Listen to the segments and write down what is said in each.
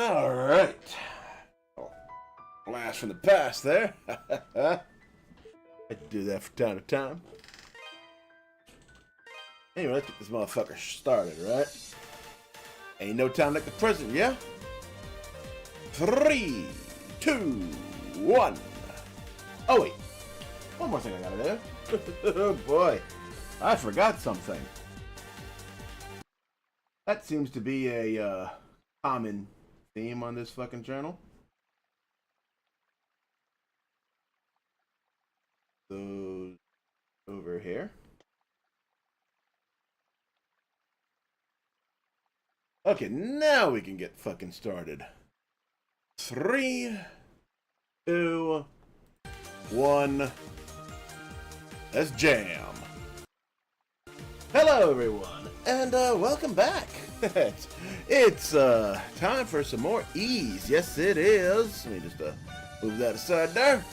Alright. Oh, blast from the past there. I do that from time to time. Anyway, let's get this motherfucker started, right? Ain't no time like the present, yeah? 3, 2, 1. Oh, wait. One more thing I gotta do. Oh, boy. I forgot something. That seems to be a common theme on this fucking channel. Those over here. Okay, now we can get fucking started. 3, 2, 1. Let's jam. Hello, everyone, and welcome back. it's time for some more ease. Yes, it is. Let me just move that aside there.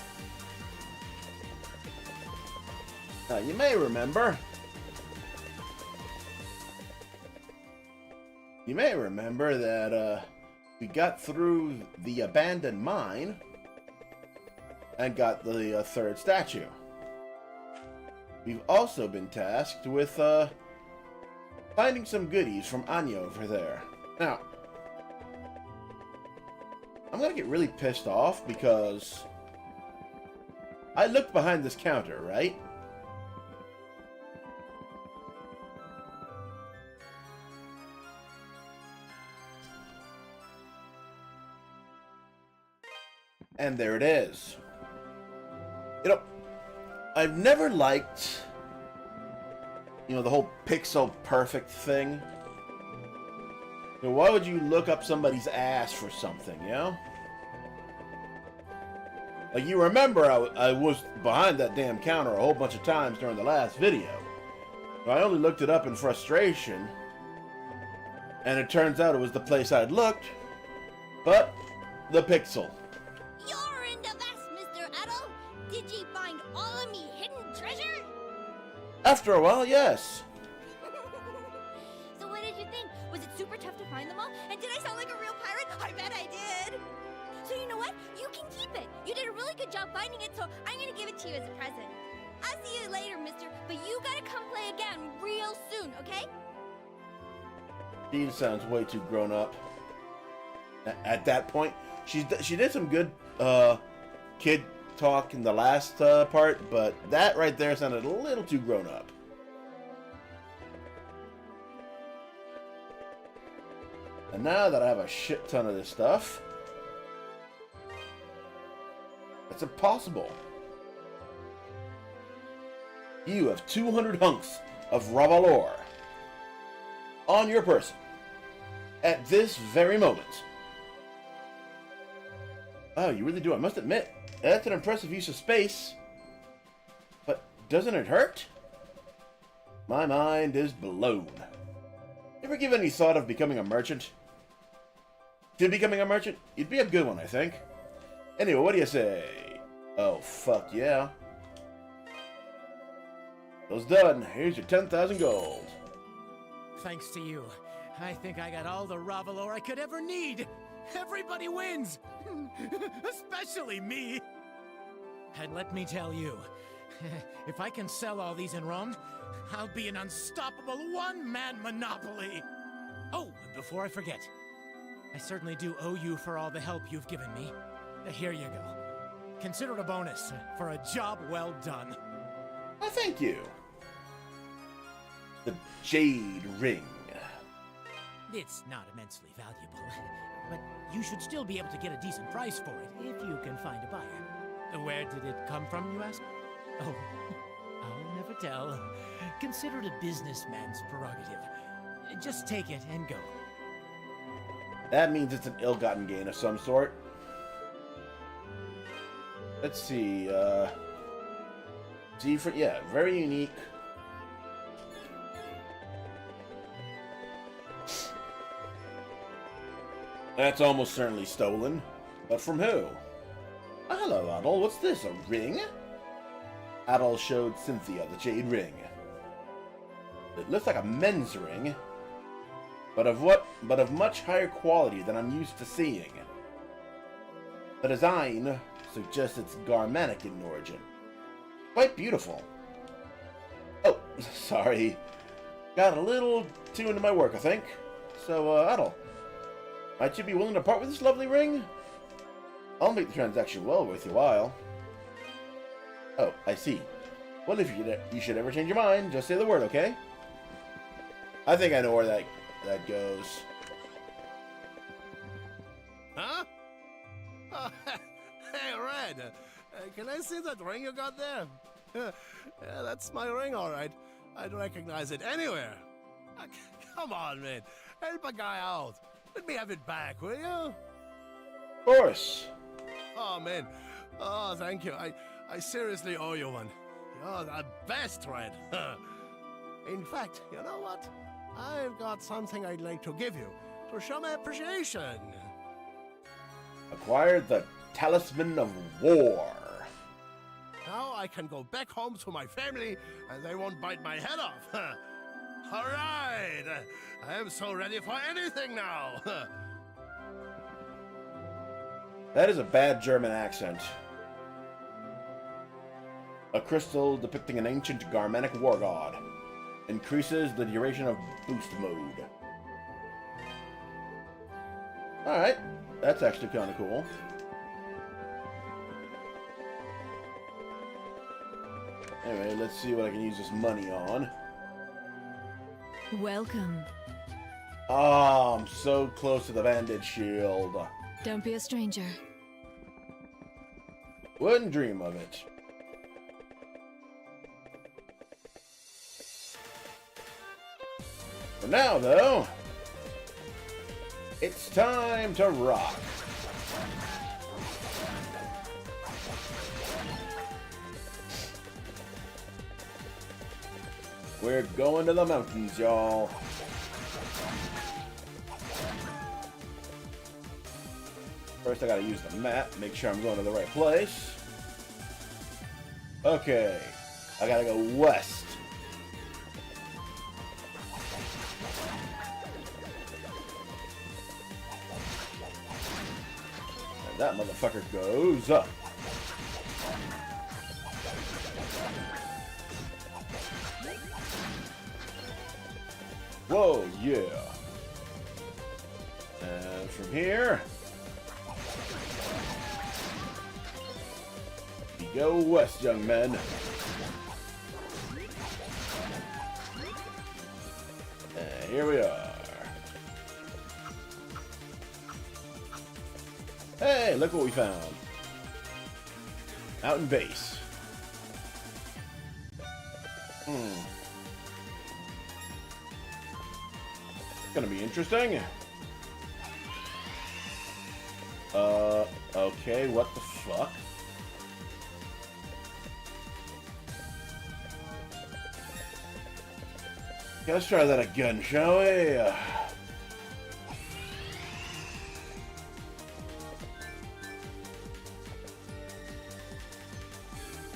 Now, you may remember. You may remember that we got through the abandoned mine and got the third statue. We've also been tasked with finding some goodies from Anya over there. Now, I'm gonna get really pissed off because I looked behind this counter, right? And there it is. You know, I've never liked, the whole pixel perfect thing. Why would you look up somebody's ass for something, you know? Like, you remember I was behind that damn counter a whole bunch of times during the last video. I only looked it up in frustration, and it turns out it was the place I'd looked, but the pixel. You're in the vest, Mr. Adel. Did ye find all of me hidden treasure? After a while, yes. So what did you think? Was it super tough to find them all? And did I sound like a real pirate? I bet I did. So you know what? You can keep it. You did a really good job finding it, so I'm gonna give it to you as a present. I'll see you later, mister, but you gotta come play again real soon, okay? She sounds way too grown up. At that point, she did some good kid talk in the last part, but that right there sounded a little too grown up. And now that I have a shit ton of this stuff, it's impossible. You have 200 hunks of Ravalor on your person at this very moment. Oh, you really do. I must admit, that's an impressive use of space. But doesn't it hurt? My mind is blown. Ever give any thought of becoming a merchant? To becoming a merchant? You'd be a good one, I think. Anyway, what do you say? Oh, fuck yeah. Those done. Here's your 10,000 gold. Thanks to you, I think I got all the Ravalor I could ever need. Everybody wins! Especially me! And let me tell you, if I can sell all these in Rome, I'll be an unstoppable one-man monopoly! Oh, and before I forget, I certainly do owe you for all the help you've given me. Here you go. Consider it a bonus for a job well done. Oh, thank you. The Jade Ring. It's not immensely valuable, but you should still be able to get a decent price for it if you can find a buyer. Where did it come from, you ask? Oh, I'll never tell. Consider it a businessman's prerogative. Just take it and go. That means it's an ill-gotten gain of some sort. Let's see, yeah, very unique. That's almost certainly stolen. But from who? Oh, hello, Adol. What's this, a ring? Adol showed Cynthia the jade ring. It looks like a men's ring. but of much higher quality than I'm used to seeing. The design suggests it's Garmanic in origin. Quite beautiful. Oh, sorry. Got a little too into my work, I think. So, Adel, might you be willing to part with this lovely ring? I'll make the transaction well worth your while. Oh, I see. Well, if you should ever change your mind, just say the word, okay? I think I know where that goes. Huh? Oh, hey, Red. Can I see that ring you got there? Yeah, that's my ring, all right. I'd recognize it anywhere. Come on, man. Help a guy out. Let me have it back, will you? Of course. Oh, man. Oh, thank you. I seriously owe you one. You're the best, Red. In fact, you know what? I've got something I'd like to give you to show my appreciation. Acquired the Talisman of War. Now I can go back home to my family and they won't bite my head off. All right. I am so ready for anything now. That is a bad German accent. A crystal depicting an ancient Garmanic war god. Increases the duration of boost mode. Alright, that's actually kind of cool. Anyway, let's see what I can use this money on. Welcome. Ah, I'm so close to the bandage shield. Don't be a stranger. Wouldn't dream of it. For now, though, it's time to rock. We're going to the mountains, y'all. First, I gotta use the map, make sure I'm going to the right place. Okay, I gotta go west. And that motherfucker goes up. Whoa, yeah. And from here, we go west, young men. And here we are. Hey, look what we found. Mountain base. Gonna be interesting. Okay, what the fuck? Okay, let's try that again, shall we?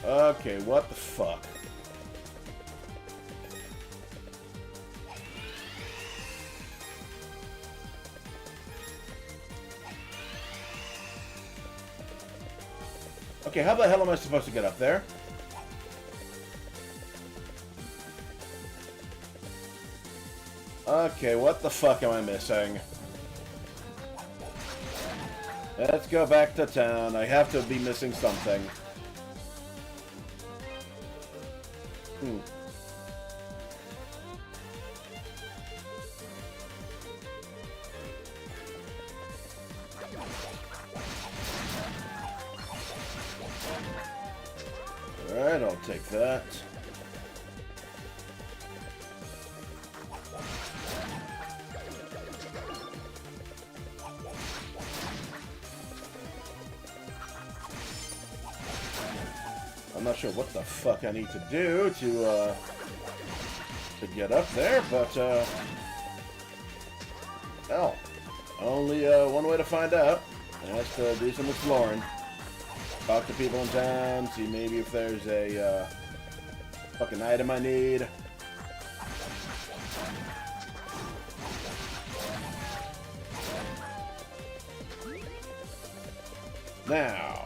Okay, what the fuck? Okay, how the hell am I supposed to get up there? Okay, what the fuck am I missing? Let's go back to town. I have to be missing something. Alright, I'll take that. I'm not sure what the fuck I need to do to get up there, but, hell, only, one way to find out, and that's to do some exploring. Talk to people in town, see maybe if there's a, fucking item I need. Now.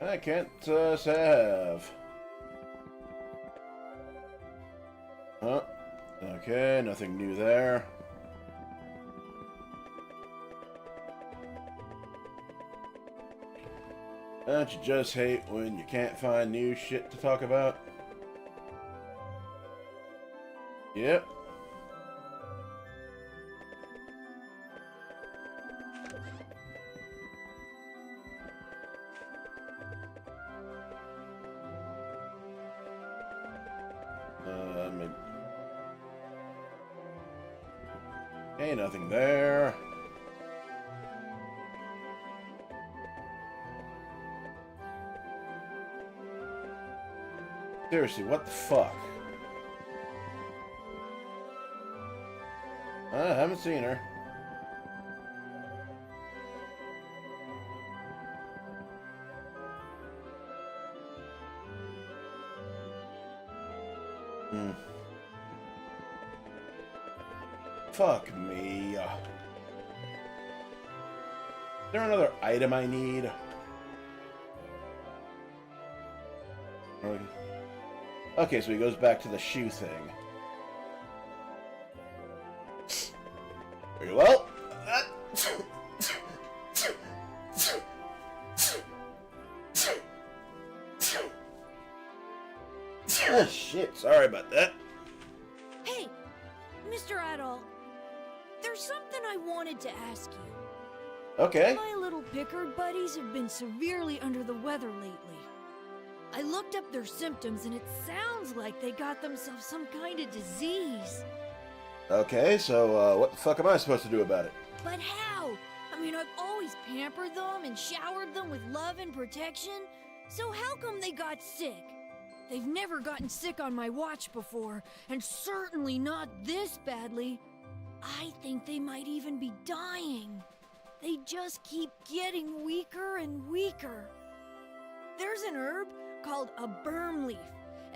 I can't save. Huh? Okay, nothing new there. Don't you just hate when you can't find new shit to talk about? Yep. Hey, nothing there. Seriously, what the fuck? I haven't seen her. Fuck me. Is there another item I need? Okay, so he goes back to the shoe thing. Very well. Oh, shit, sorry about that. Hey, Mr. Adol, there's something I wanted to ask you. Okay. My little Pickard buddies have been severely under the weather lately. I looked up their symptoms and it sounds like they got themselves some kind of disease. Okay, so what the fuck am I supposed to do about it? But how? I mean, I've always pampered them and showered them with love and protection. So how come they got sick? They've never gotten sick on my watch before, and certainly not this badly. I think they might even be dying. They just keep getting weaker and weaker. There's an herb called a berm leaf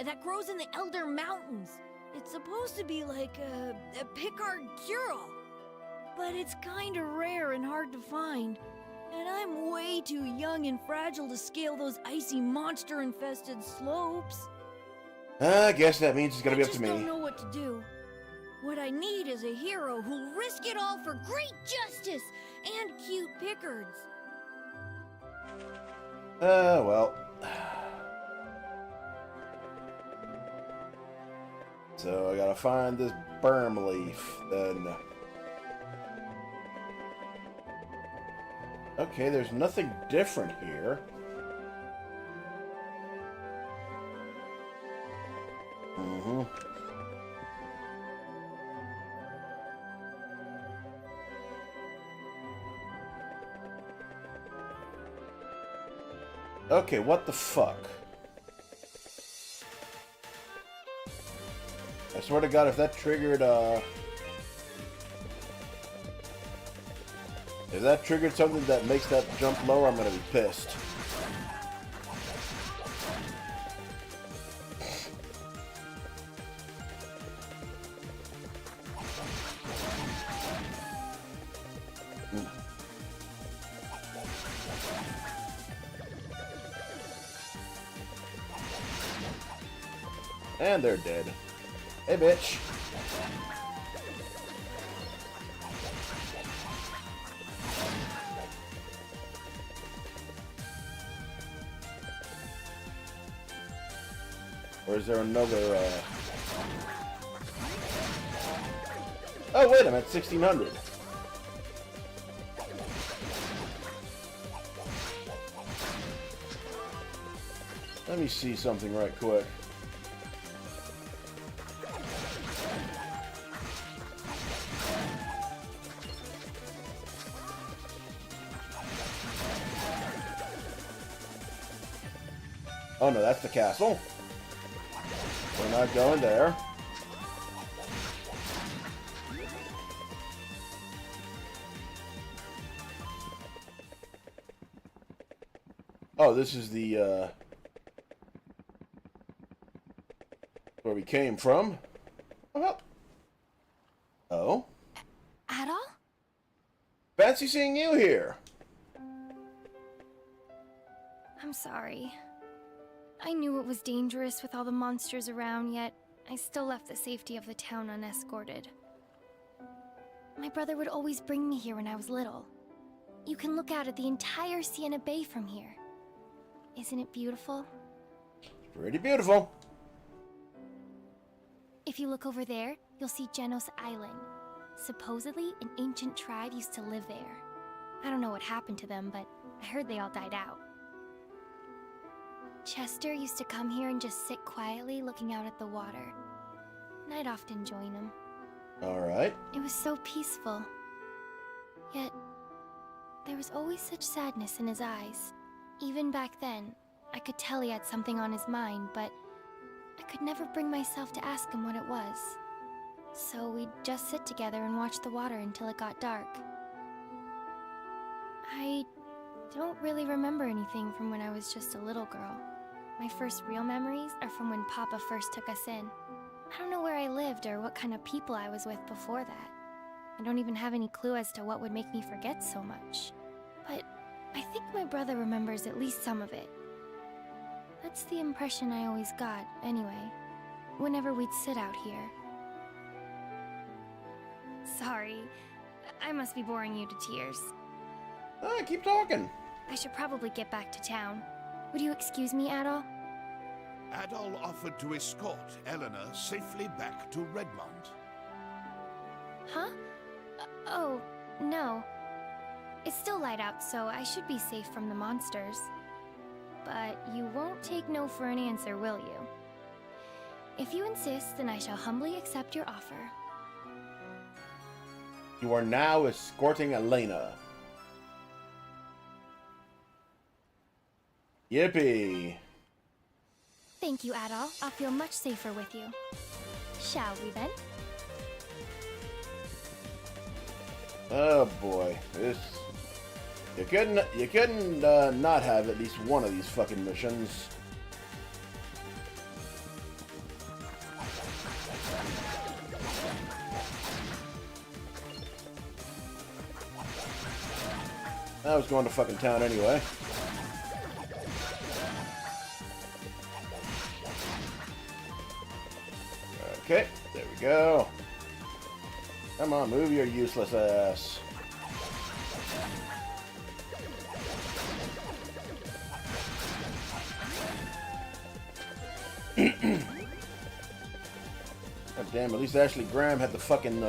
that grows in the Elberm Mountains. It's supposed to be like a Pickard cure-all, but it's kinda rare and hard to find. And I'm way too young and fragile to scale those icy monster-infested slopes. I guess that means it's gonna be up to me. I just don't know what to do. What I need is a hero who'll risk it all for great justice and cute Pickards. Well. So I gotta find this berm leaf, then. Okay, there's nothing different here. Okay, what the fuck? I swear to God, if that triggered, if that triggered something that makes that jump lower, I'm gonna be pissed. And they're dead. Hey, bitch. Or is there another, Oh, wait, I'm at 1600. Let me see something right quick. Oh no, that's the castle. We're not going there. Oh, this is the, where we came from. Oh. Oh? Adol? Fancy seeing you here. I'm sorry. I knew it was dangerous with all the monsters around, yet I still left the safety of the town unescorted. My brother would always bring me here when I was little. You can look out at the entire Sienna Bay from here. Isn't it beautiful? Pretty beautiful. If you look over there, you'll see Genos Island. Supposedly, an ancient tribe used to live there. I don't know what happened to them, but I heard they all died out. Chester used to come here and just sit quietly looking out at the water. And I'd often join him. Alright. It was so peaceful. Yet, there was always such sadness in his eyes. Even back then, I could tell he had something on his mind, but I could never bring myself to ask him what it was. So we'd just sit together and watch the water until it got dark. I don't really remember anything from when I was just a little girl. My first real memories are from when Papa first took us in. I don't know where I lived or what kind of people I was with before that. I don't even have any clue as to what would make me forget so much. But I think my brother remembers at least some of it. That's the impression I always got, anyway, whenever we'd sit out here. Sorry, I must be boring you to tears. Keep talking. I should probably get back to town. Would you excuse me, Adol? Adol offered to escort Eleanor safely back to Redmond. Huh? Oh, no. It's still light out, so I should be safe from the monsters. But you won't take no for an answer, will you? If you insist, then I shall humbly accept your offer. You are now escorting Elena. Yippee. Thank you, Adol. I'll feel much safer with you. Shall we then? Oh boy, this... You couldn't not have at least one of these fucking missions. I was going to fucking town anyway. Okay, there we go. Come on, move your useless ass. God damn, at least Ashley Graham had the fucking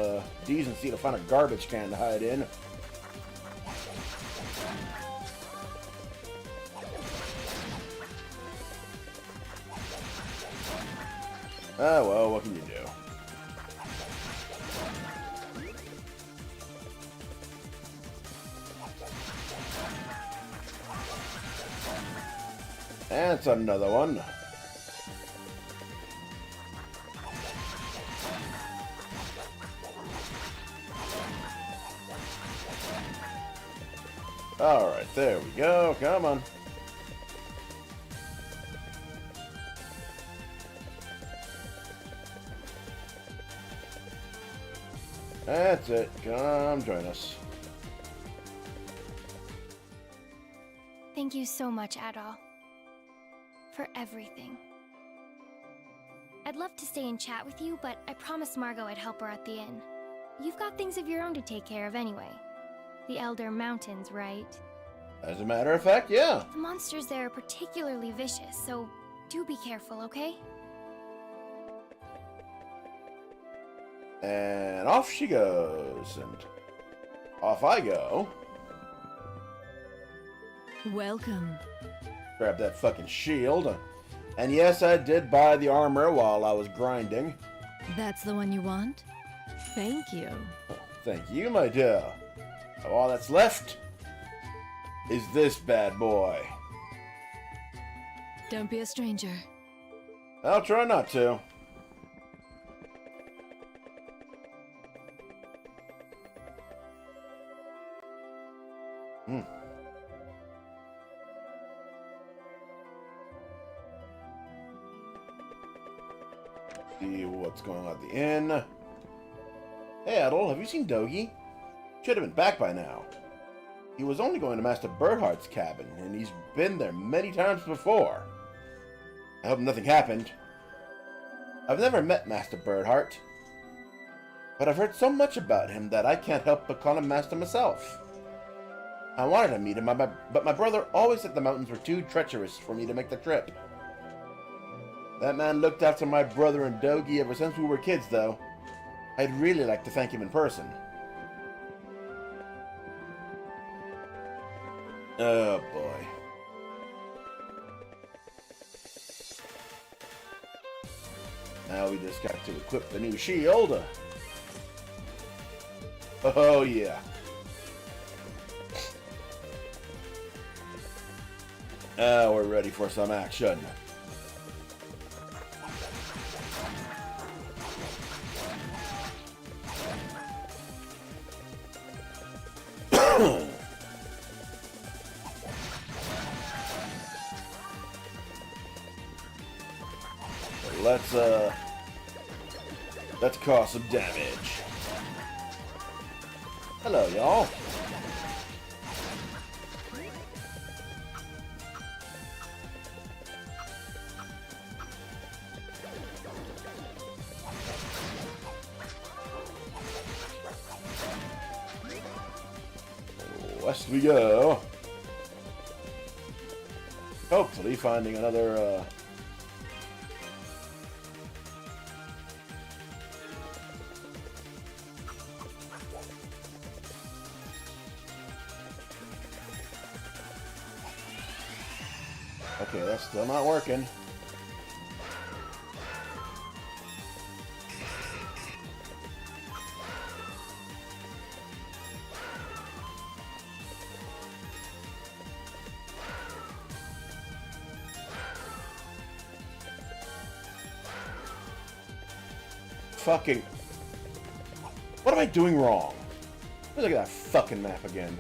decency to find a garbage can to hide in. Oh well, what can you do? That's another one. Alright, there we go. Come on. That's it. Come join us. Thank you so much, Adol. For everything. I'd love to stay and chat with you, but I promised Margot I'd help her at the inn. You've got things of your own to take care of anyway. The Elberm Mountains, right? As a matter of fact, yeah. The monsters there are particularly vicious, so do be careful, okay? And off she goes, and off I go. Welcome. Grab that fucking shield. And yes, I did buy the armor while I was grinding. That's the one you want? Thank you. Oh, thank you, my dear. So all that's left is this bad boy. Don't be a stranger. I'll try not to. See what's going on at the inn. Hey, Adol, have you seen Dogi? Should have been back by now. He was only going to Master Birdheart's cabin, and he's been there many times before. I hope nothing happened. I've never met Master Birdheart, but I've heard so much about him that I can't help but call him Master myself. I wanted to meet him, but my brother always said the mountains were too treacherous for me to make the trip. That man looked after my brother and Dogi ever since we were kids, though. I'd really like to thank him in person. Oh, boy. Now we just got to equip the new shield. Oh, yeah. We're ready for some action. Let's cause some damage. Hello, y'all. West we go. Hopefully finding another, Okay, that's still not working. Fucking... What am I doing wrong? Look at that fucking map again.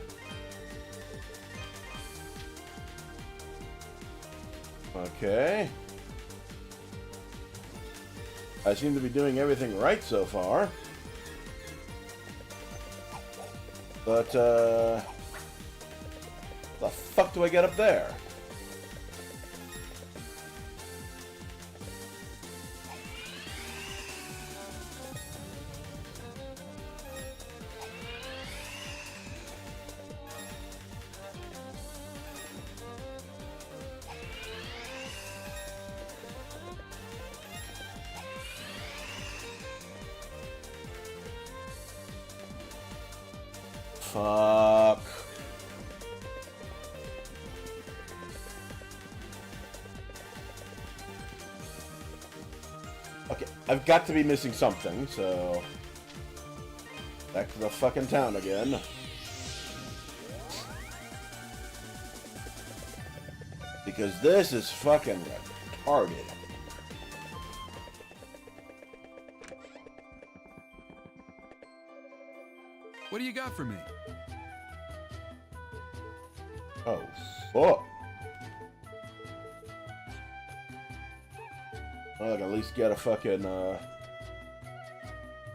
Okay. I seem to be doing everything right so far. But, the fuck do I get up there? Fuck. Okay, I've got to be missing something, so... Back to the fucking town again. Because this is fucking retarded. What do you got for me? Oh, fuck. Well, I can at least get a fucking,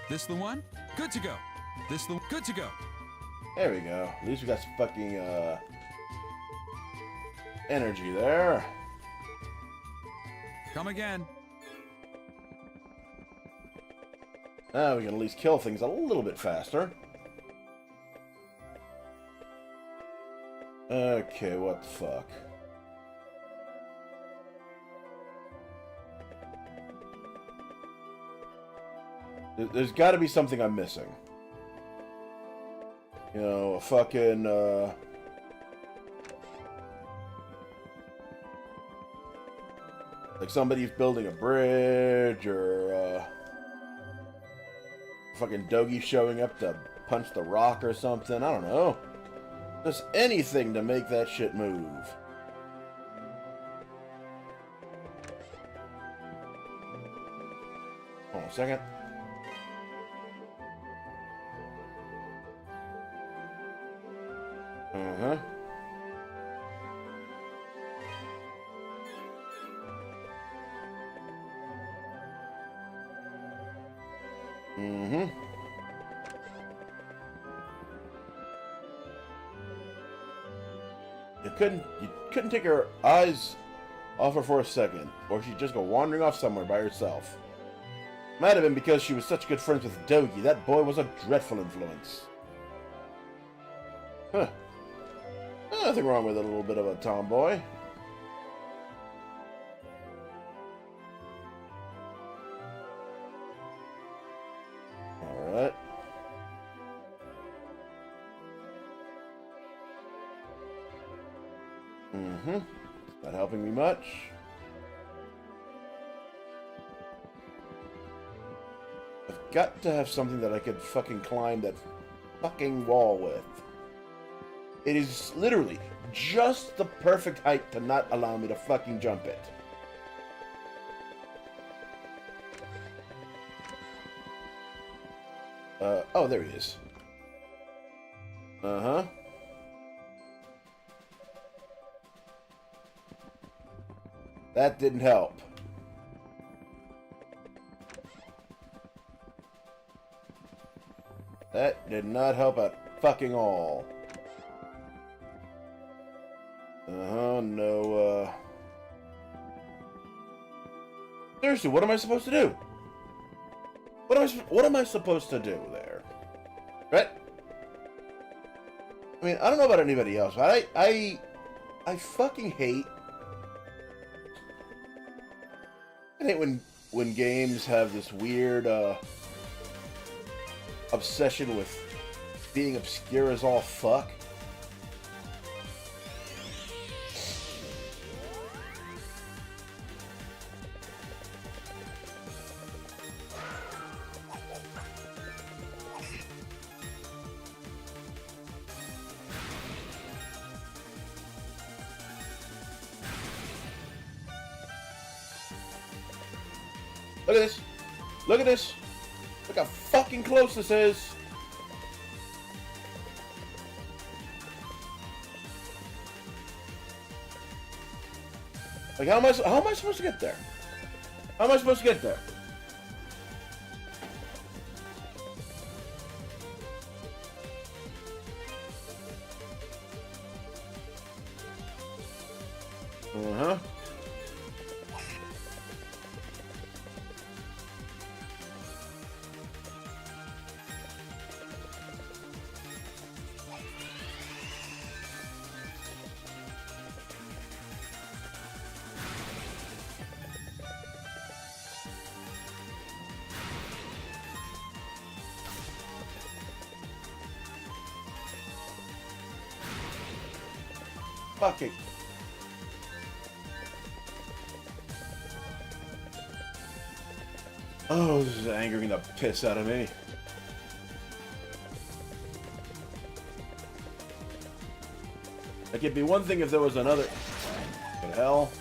This the one? Good to go. This the good to go. There we go. At least we got some fucking, energy there. Come again. Now we can at least kill things a little bit faster. Okay, what the fuck? There's got to be something I'm missing. You know, a fucking, like somebody's building a bridge, or, fucking Dogi showing up to punch the rock or something. I don't know. Just anything to make that shit move. Hold on a second. Uh-huh. Mm-hmm. You couldn't take her eyes off her for a second, or she'd just go wandering off somewhere by herself. Might have been because she was such good friends with Dogi. That boy was a dreadful influence. Huh. Nothing wrong with a little bit of a tomboy. Alright. Mm-hmm. Not helping me much. I've got to have something that I could fucking climb that fucking wall with. It is literally just the perfect height to not allow me to fucking jump it. Oh, there he is. Uh-huh. That didn't help. That did not help at fucking all. No, Seriously, what am I supposed to do? What am I supposed to do there? Right? I mean, I don't know about anybody else, but I fucking hate... I hate when games have this weird, obsession with being obscure as all fuck. Look at this. Look at this. Look how fucking close this is. Like, how am I supposed to get there? How am I supposed to get there? Uh-huh. Fucking. Oh, this is angering the piss out of me. Like, it'd be one thing if there was another... What the hell?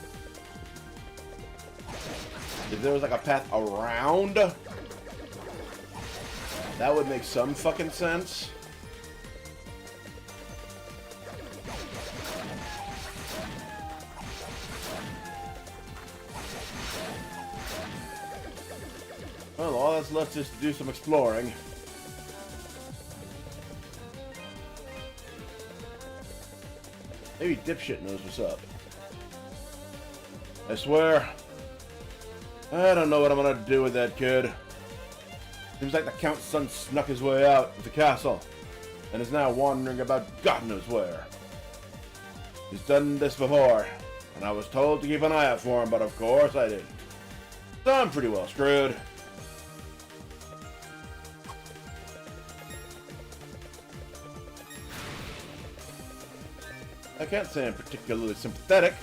If there was like a path around, that would make some fucking sense. Well, all that's left is to do some exploring. Maybe dipshit knows what's up. I swear, I don't know what I'm gonna do with that kid. Seems like the Count's son snuck his way out of the castle and is now wandering about God knows where. He's done this before, and I was told to keep an eye out for him, but of course I didn't. So I'm pretty well screwed. I can't say I'm particularly sympathetic.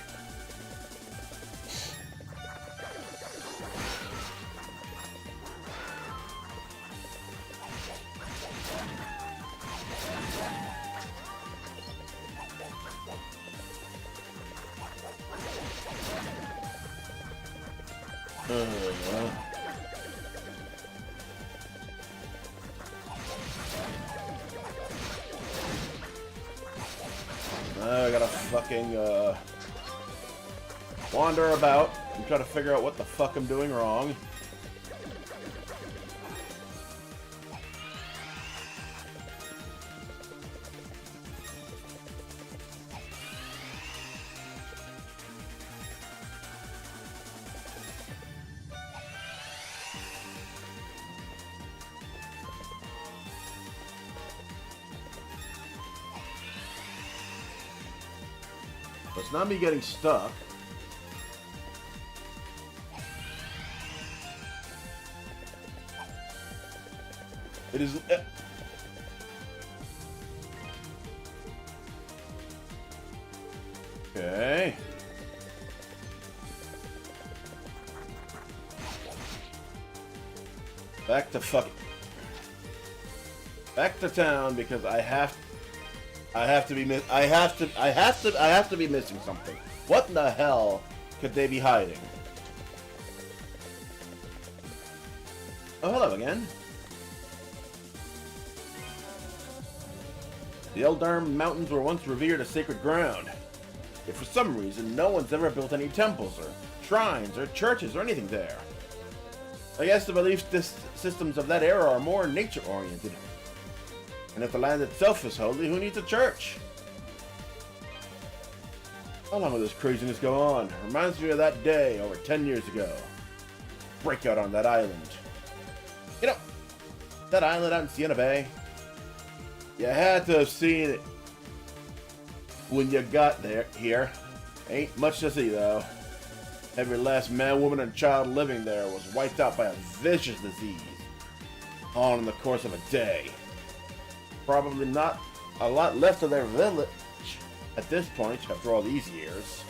I gotta fucking wander about and try to figure out what the fuck I'm doing wrong. It's not me getting stuck. It is... Okay. Back to town because I have to be missing something. What in the hell could they be hiding? Oh, hello again. The Elberm Mountains were once revered as sacred ground. Yet for some reason, no one's ever built any temples or shrines or churches or anything there. I guess the belief systems of that era are more nature-oriented. And if the land itself is holy, who needs a church? How long will this craziness go on? Reminds me of that day over 10 years ago. Breakout on that island. You know, that island out in Siena Bay? You had to have seen it when you got here. Ain't much to see, though. Every last man, woman, and child living there was wiped out by a vicious disease. All in the course of a day. Probably not a lot left of their village at this point, after all these years.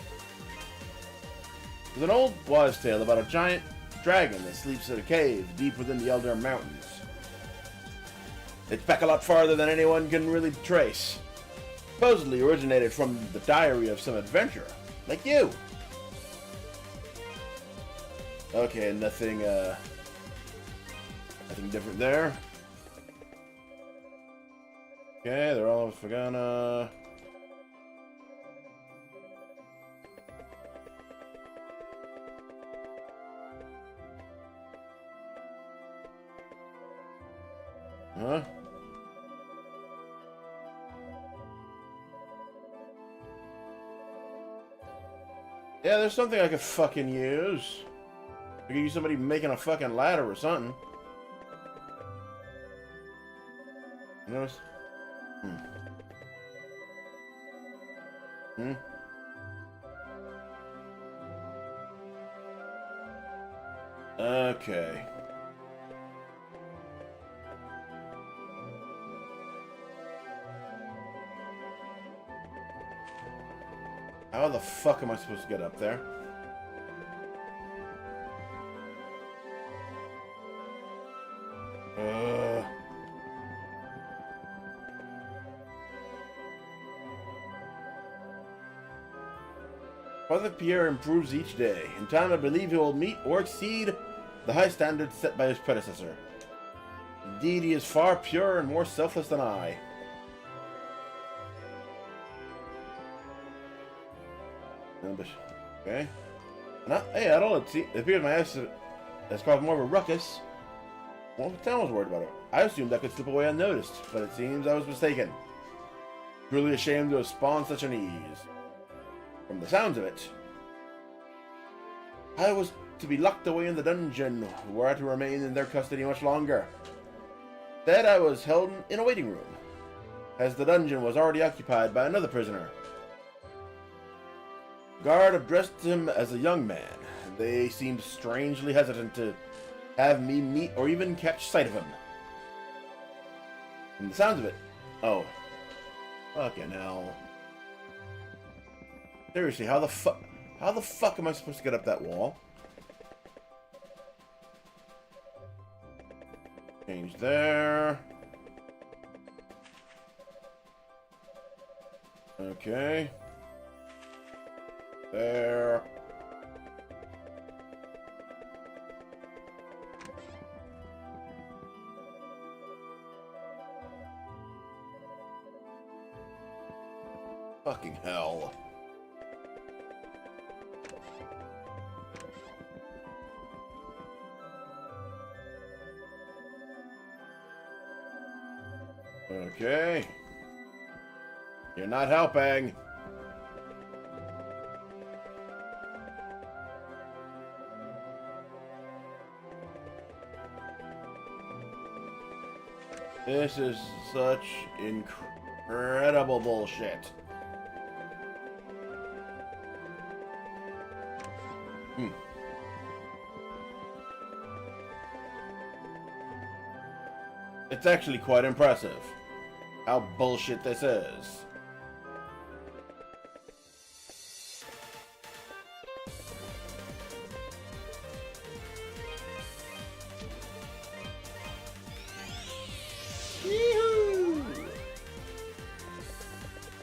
There's an old wives' tale about a giant dragon that sleeps in a cave deep within the Elberm Mountains. It's back a lot farther than anyone can really trace. Supposedly originated from the diary of some adventurer, like you. Okay, nothing different there. Okay, they're all Fagana. Huh? Yeah, there's something I could fucking use. I could use somebody making a fucking ladder or something. You notice? Okay. How the fuck am I supposed to get up there? Father Pierre improves each day. In time, I believe he will meet or exceed the high standards set by his predecessor. Indeed, he is far purer and more selfless than I. Okay. Hey, I don't know. It appears my ass has caused more of a ruckus. Well, the town was worried about it. I assumed I could slip away unnoticed, but it seems I was mistaken. Truly ashamed to have spawned such an ease. From the sounds of it, I was to be locked away in the dungeon, were I to remain in their custody much longer. Instead, I was held in a waiting room, as the dungeon was already occupied by another prisoner. The guard addressed him as a young man, and they seemed strangely hesitant to have me meet or even catch sight of him. From the sounds of it, oh, fucking hell. Seriously, how the fuck am I supposed to get up that wall? Change there. Okay. There. Fucking hell. Okay. You're not helping. This is such incredible bullshit. Hmm. It's actually quite impressive how bullshit this is.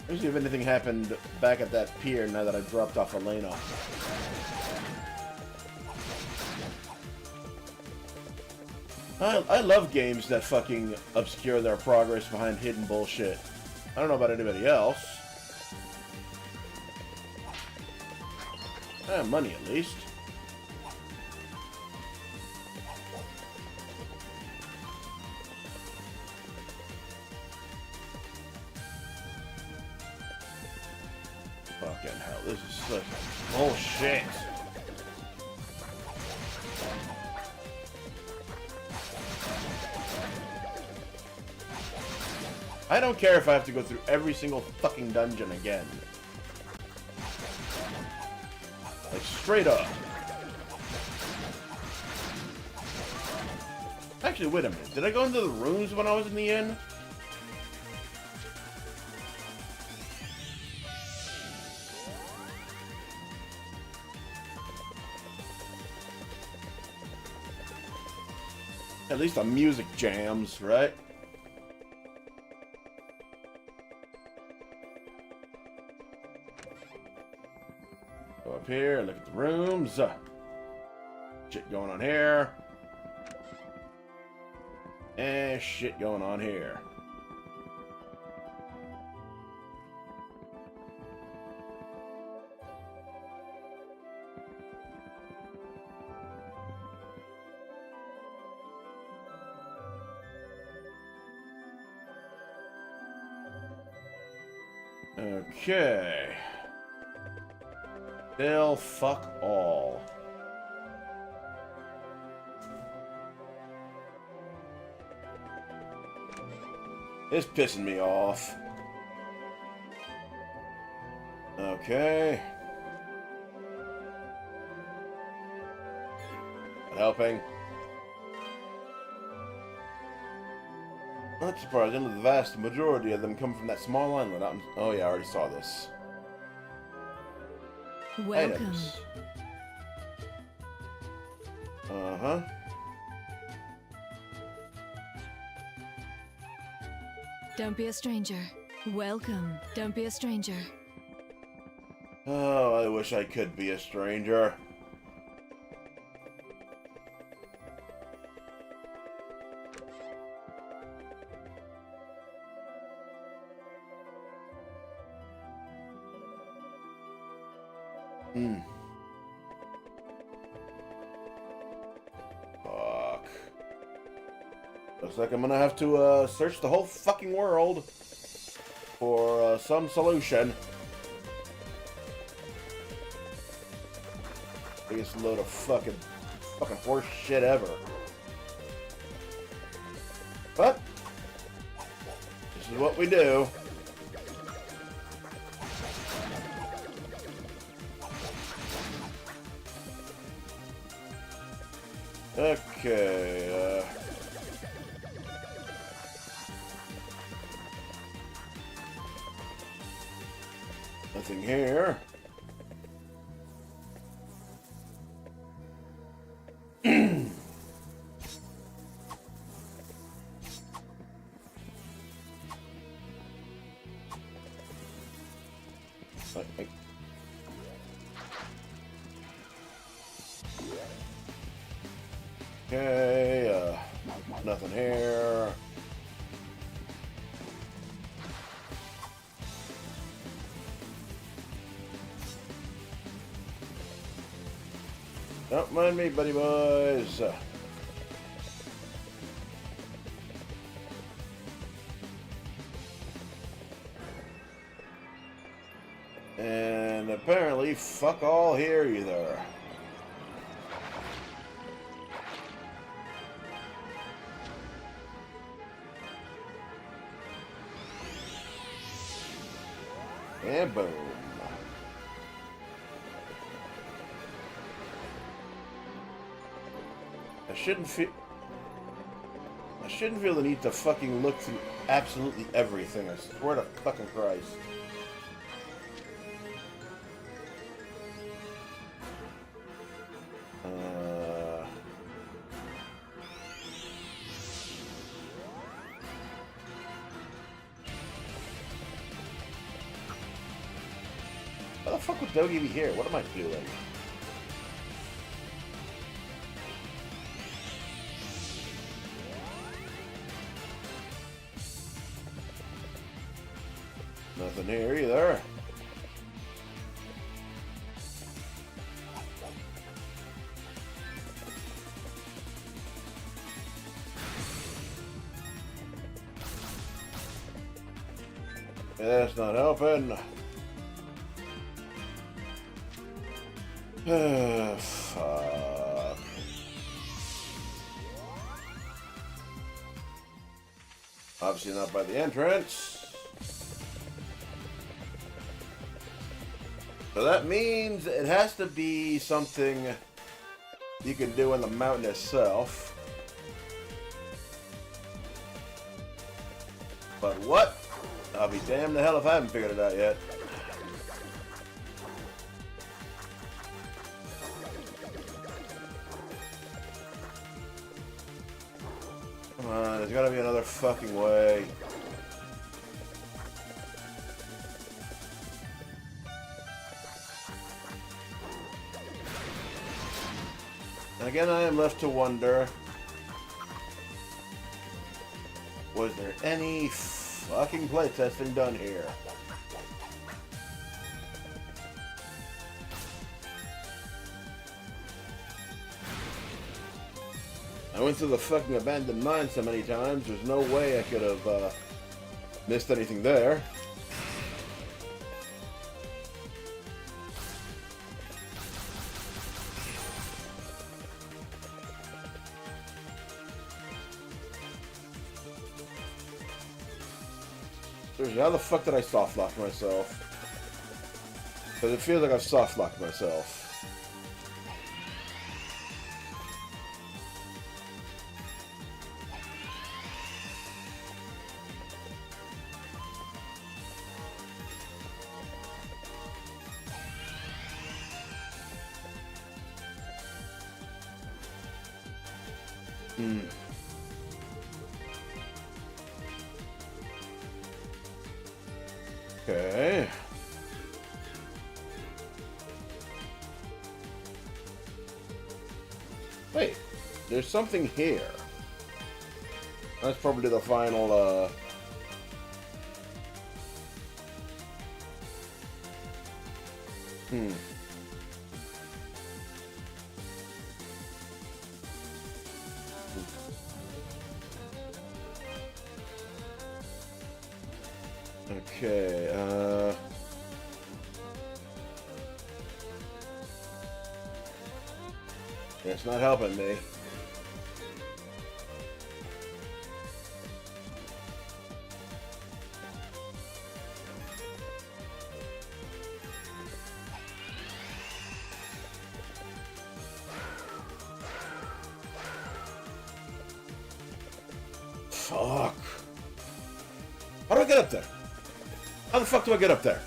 Let me see if anything happened back at that pier now that I dropped off Elena. I love games that fucking obscure their progress behind hidden bullshit. I don't know about anybody else. Money at least. Fucking hell, this is such bullshit. I don't care if I have to go through every single fucking dungeon again. Like, straight up. Actually, wait a minute. Did I go into the rooms when I was in the inn? At least the music jams, right? Go up here, look at the rooms. Shit going on here. And shit going on here. Okay. Bill, fuck all. It's pissing me off. Okay. Not helping. Not surprising, the vast majority of them come from that small island out in... Oh yeah, I already saw this. Welcome. Items. Uh-huh. Don't be a stranger. Welcome. Don't be a stranger. Oh, I wish I could be a stranger. Fuck. Looks like I'm gonna have to search the whole fucking world for some solution. Biggest load of fucking horse shit ever. But this is what we do. Okay, nothing here. Okay, nothing here. Don't mind me, buddy boys. And apparently, fuck all here either. And boom. I shouldn't feel the need to fucking look through absolutely everything. I swear to fucking Christ. How the fuck would Dogi be here? What am I doing? Nothing here either. That's not helping. Fuck. Obviously not by the entrance. So that means it has to be something you can do in the mountain itself. But what? I'll be damned the hell if I haven't figured it out yet. Come on, there's gotta be another fucking way. And again, I am left to wonder, was there any fucking playtesting done here? I went through the fucking abandoned mine so many times, there's no way I could have missed anything there. Seriously, how the fuck did I soft lock myself? Because it feels like I've soft locked myself. Okay. Wait, there's something here. That's probably the final, Okay, it's not helping me. Fuck. How do I get up there? How the fuck do I get up there?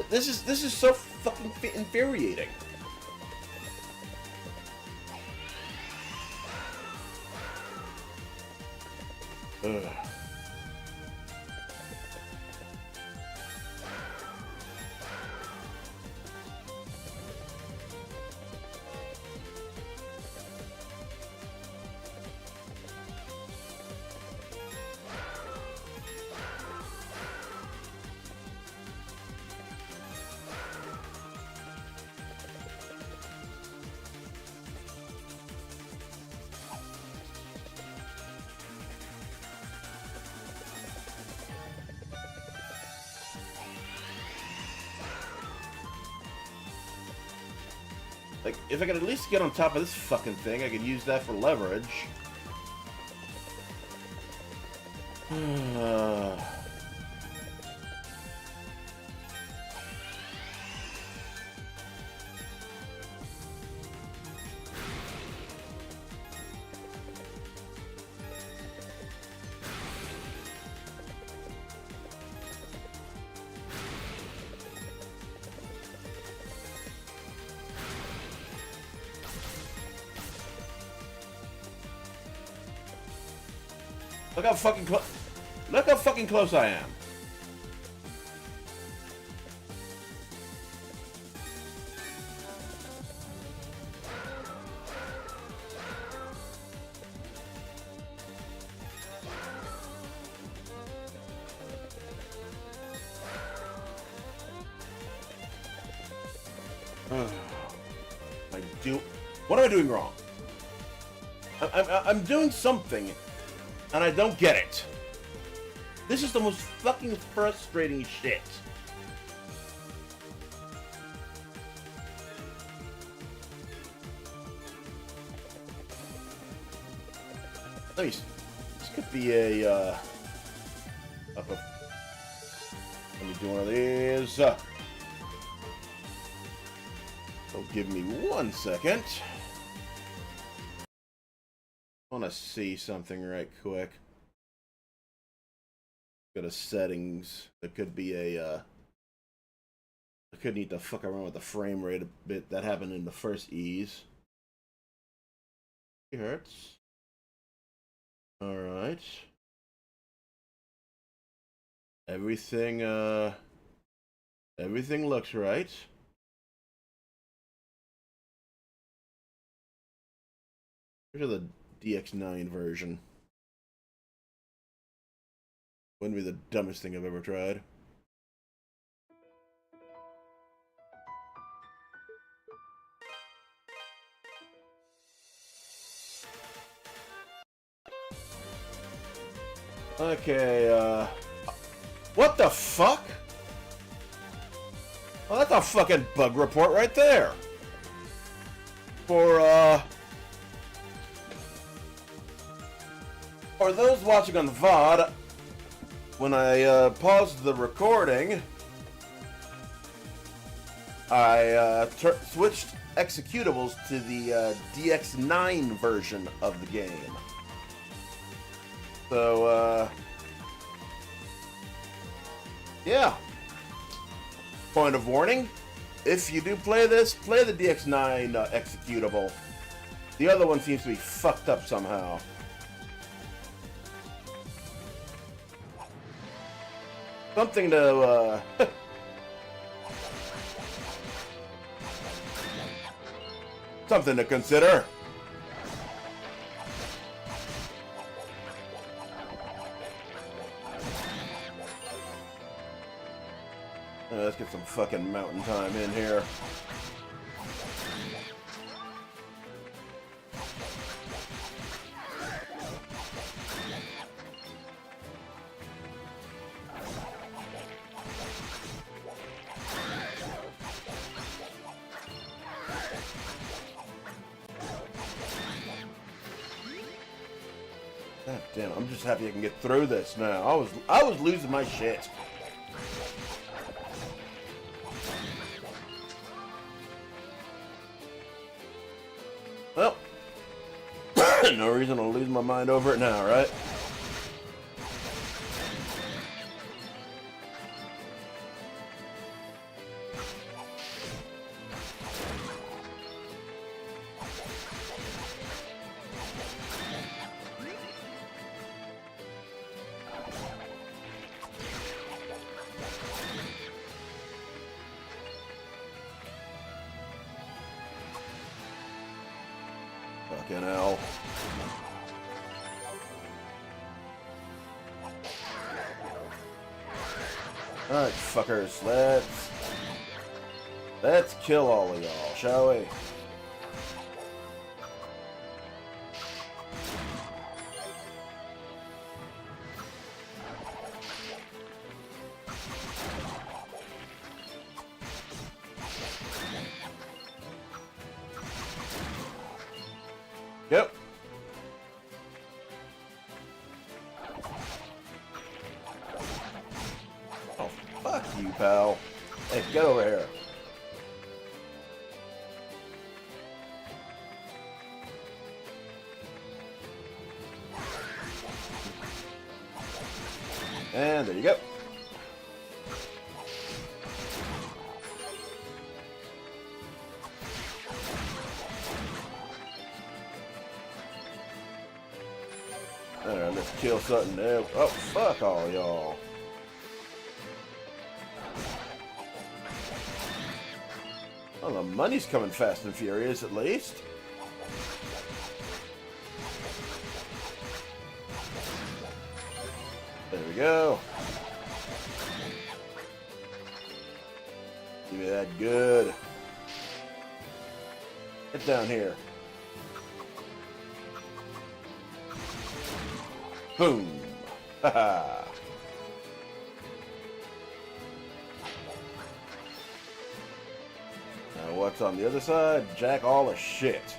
This is so fucking infuriating. Ugh. Like, if I could at least get on top of this fucking thing, I could use that for leverage. Look how fucking close. Look how fucking close I am. What am I doing wrong? I'm doing something, and I don't get it. This is the most fucking frustrating shit. This could be a, let me do one of these. So give me 1 second. I want to see something right quick. Go to settings. There could be a, I could need to fuck around with the frame rate a bit. That happened in the first ease. 3 hertz. Alright. Everything looks right. Here's the DX9 version. Wouldn't be the dumbest thing I've ever tried. Okay, what the fuck? Well, that's a fucking bug report right there. For those watching on the VOD, when I paused the recording, I switched executables to the DX9 version of the game. So, yeah. Point of warning, if you do play this, play the DX9 executable. The other one seems to be fucked up somehow. Something to, something to consider. Let's get some fucking mountain time in here. God damn, I'm just happy I can get through this now. I was losing my shit. Well, no reason to lose my mind over it now, right? Fucking hell. Alright, fuckers, let's kill all of y'all, shall we? Yep. Oh, fuck you, pal. Hey, get over here. And there you go. Alright, let's kill something there. Oh, fuck all y'all. Well, the money's coming fast and furious, at least. There we go. Give me that good. Get down here. Boom. Haha. Now what's on the other side? Jack all the shit.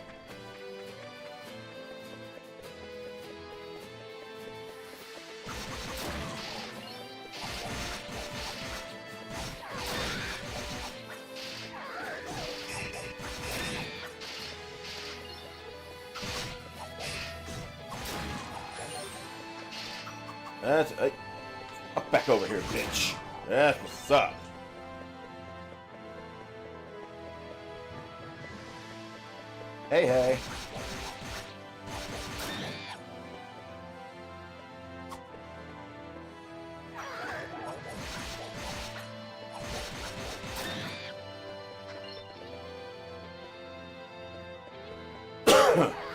That's up back over here, bitch. That's what's up. Hey, hey.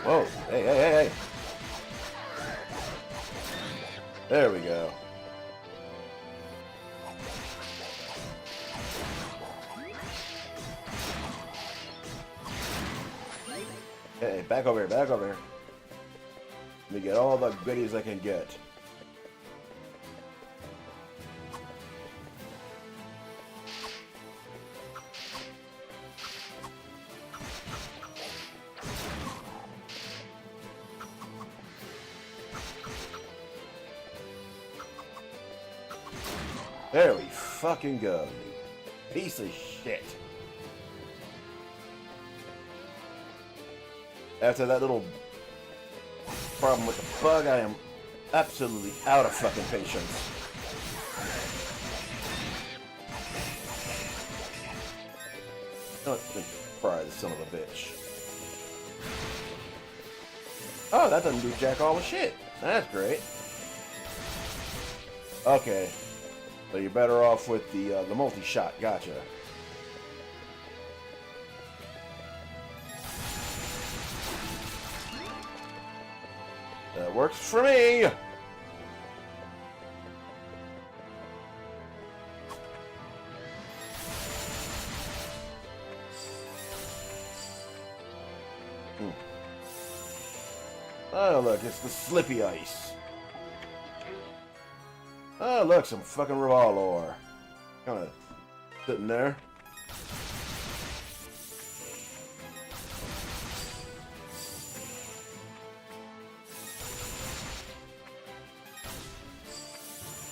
Whoa. Hey, hey, hey, hey. There we go. Hey, back over here, back over here. Let me get all the goodies I can get. There we fucking go, you piece of shit. After that little problem with the bug, I am absolutely out of fucking patience. Let's fry the son of a bitch. Oh, that doesn't do jack all the shit. That's great. Okay. So you're better off with the multi-shot. Gotcha. That works for me. Oh look, it's the slippy ice. Oh, look, some fucking revolver. Kind of sitting there.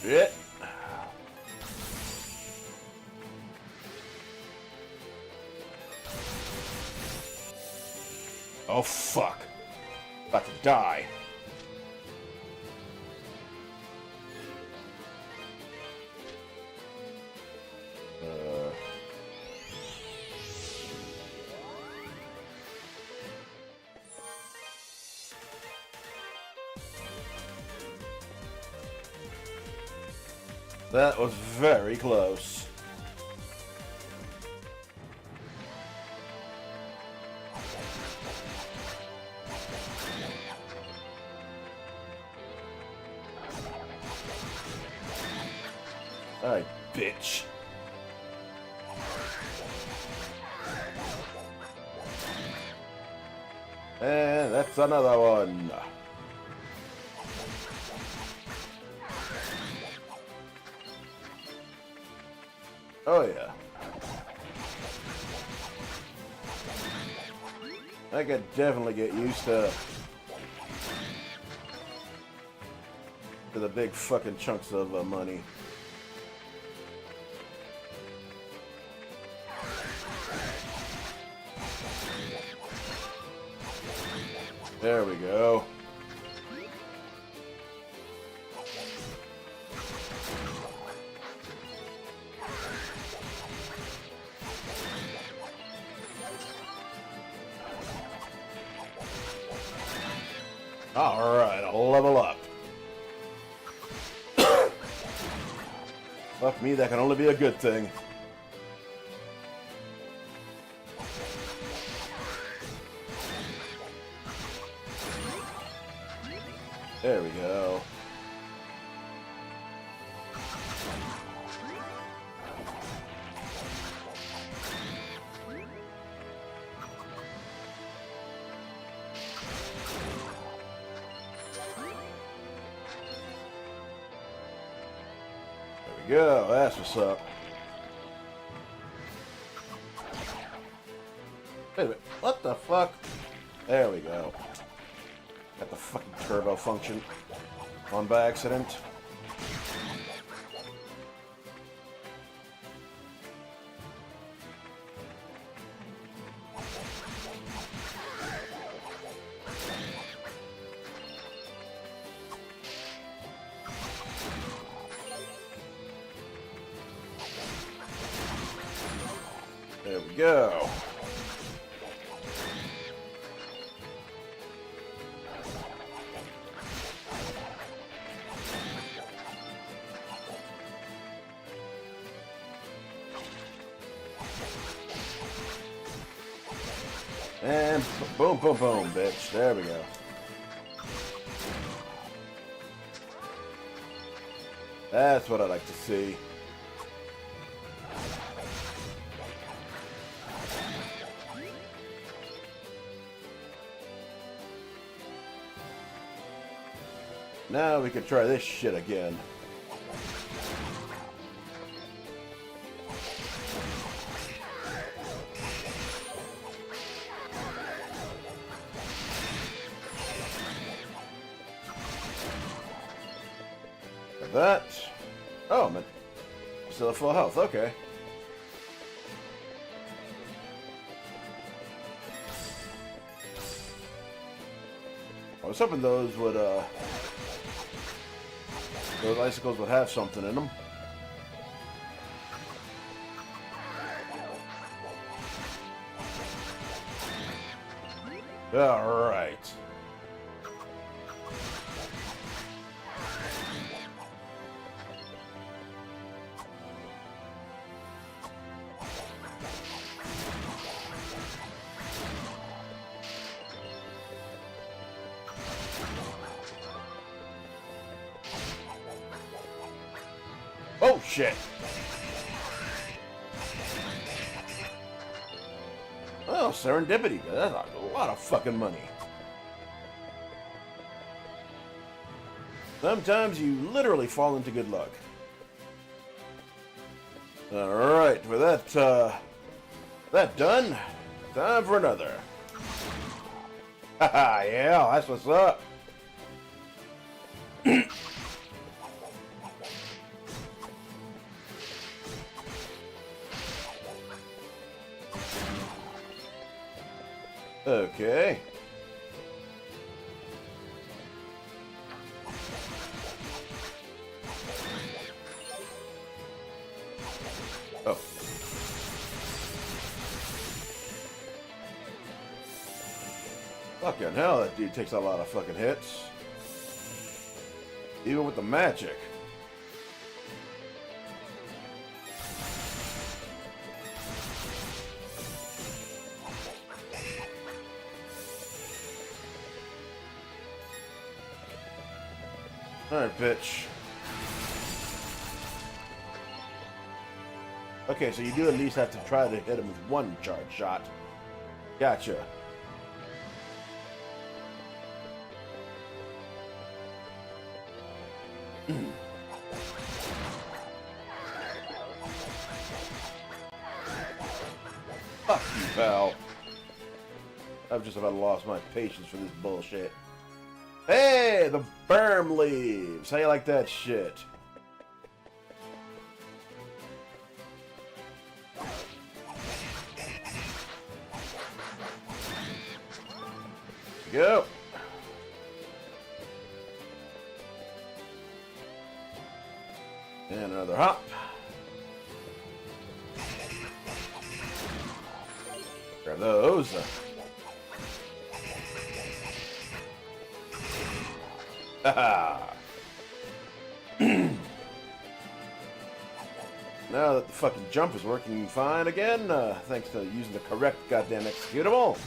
Shit. Oh, fuck. About to die. That was very close. Alright, bitch. And that's another one. Oh yeah. I could definitely get used to the big fucking chunks of money. There we go. Alright, I'll level up. Fuck me, that can only be a good thing. There we go. There we go, that's what's up. Wait a minute, what the fuck? There we go. Got the fucking turbo function on by accident. There we go. And boom, boom, boom, bitch. There we go. That's what I like to see. Now we can try this shit again. Like that. Oh, man. Still at full health. Okay. I was hoping those would, those icicles would have something in them. All right. Oh, shit. Well, serendipity. That's a lot of fucking money. Sometimes you literally fall into good luck. Alright, with that done, time for another. Haha, yeah, that's what's up. Okay. Oh. Fucking hell, that dude takes a lot of fucking hits. Even with the magic. Alright, bitch. Okay, so you do at least have to try to hit him with one charge shot. Gotcha. Fuck you, pal. I've just about lost my patience for this bullshit. Hey, the berm leaves. How you like that shit? Go. And another hop. Grab those. Haha. Now that the fucking jump is working fine again, thanks to using the correct goddamn executable.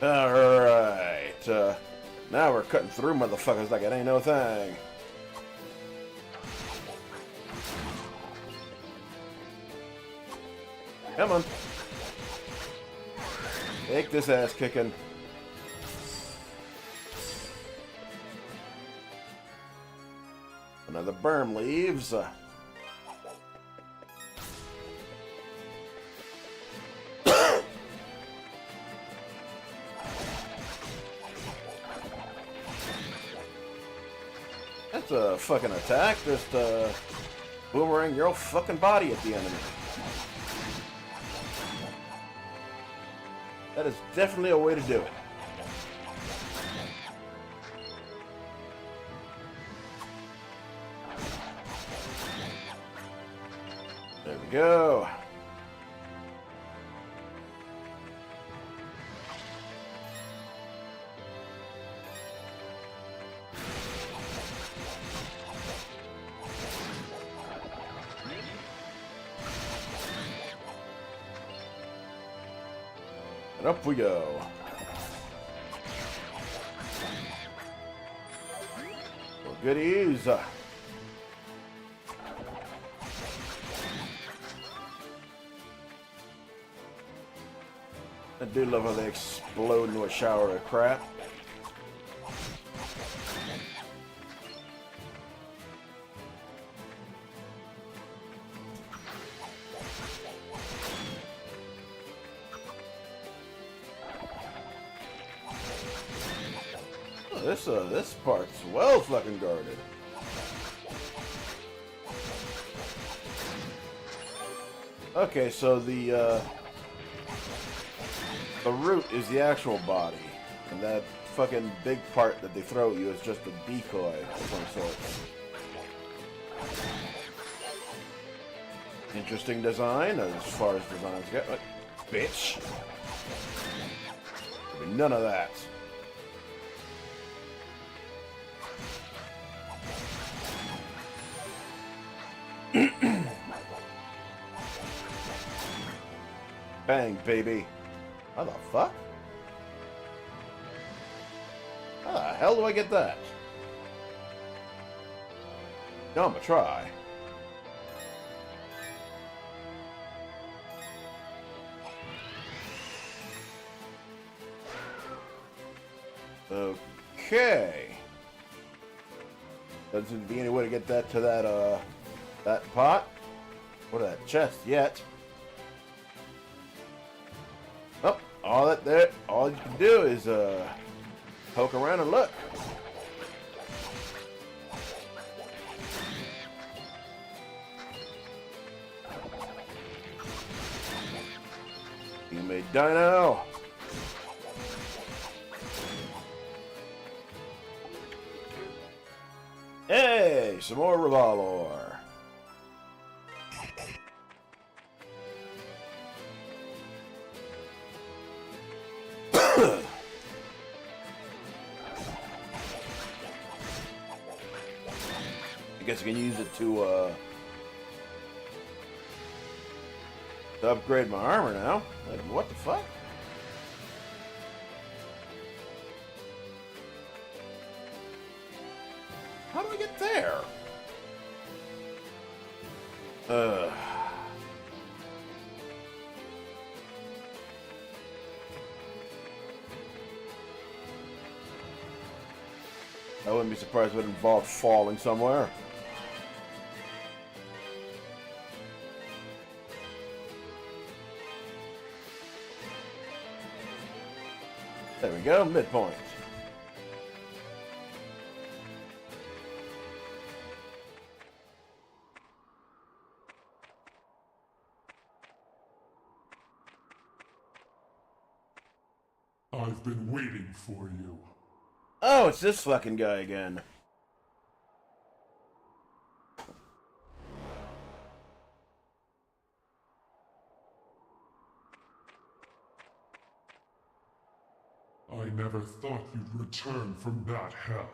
Alright, now we're cutting through motherfuckers like it ain't no thing. Come on. Take this ass kicking. Another berm leaves. That's a fucking attack. Just boomerang your whole fucking body at the enemy. That is definitely a way to do it. There we go. And up we go. Well, goodies. I do love how they explode into a shower of crap. This part's well fucking guarded. Okay, so the root is the actual body, and that fucking big part that they throw at you is just a decoy of some sort. Interesting design, as far as designs go. Bitch! There'll be none of that. Bang, baby. How the fuck? How the hell do I get that? No, I'm gonna try. Okay. Doesn't seem to be any way to get that to that pot or that chest yet. Oh, all you can do is poke around and look. You made dino. Hey, some more Revolor. I guess you can use it to upgrade my armor now. Like, what the fuck? How do I get there? I wouldn't be surprised if it involved falling somewhere. There we go, midpoint. I've been waiting for you. Oh, it's this fucking guy again. never thought you'd return from that hell.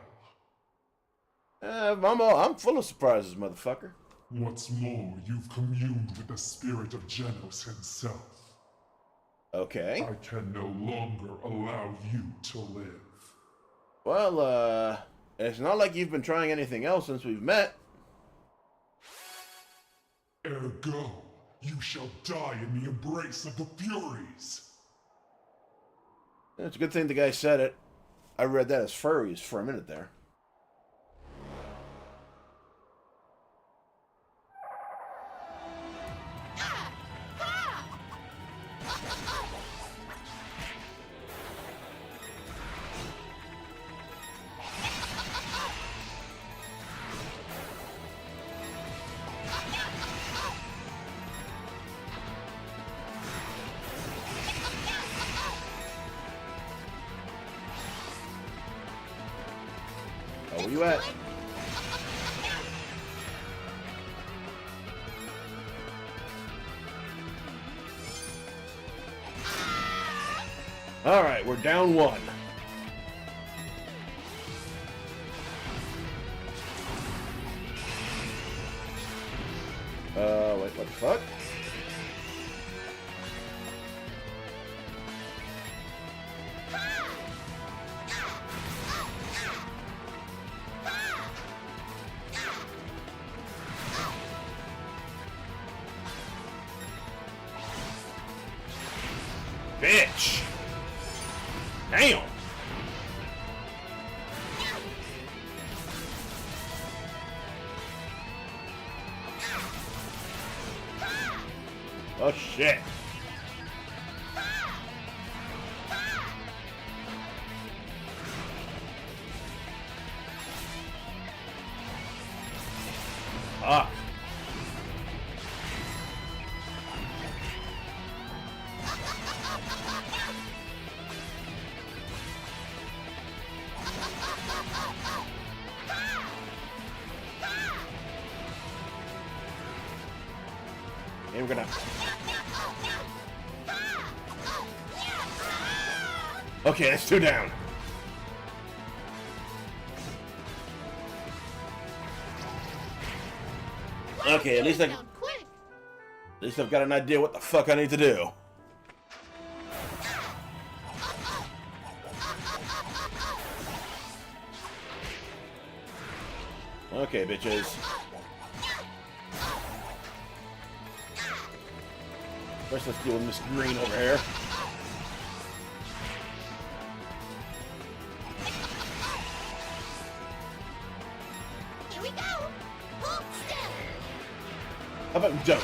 I'm full of surprises, motherfucker. What's more, you've communed with the spirit of Genos himself. Okay. I can no longer allow you to live. Well, it's not like you've been trying anything else since we've met. Ergo, you shall die in the embrace of the Furies. It's a good thing the guy said it. I read that as furries for a minute there. Oh, where you at? Alright, we're down one. Wait, what the fuck? Bitch! Damn! Oh shit! Fuck! Okay, we're gonna... Okay, that's two down. Okay, at least I've got an idea what the fuck I need to do. Okay, bitches. First, let's deal with Miss Green over here. Here we go! Hold still! How about we don't?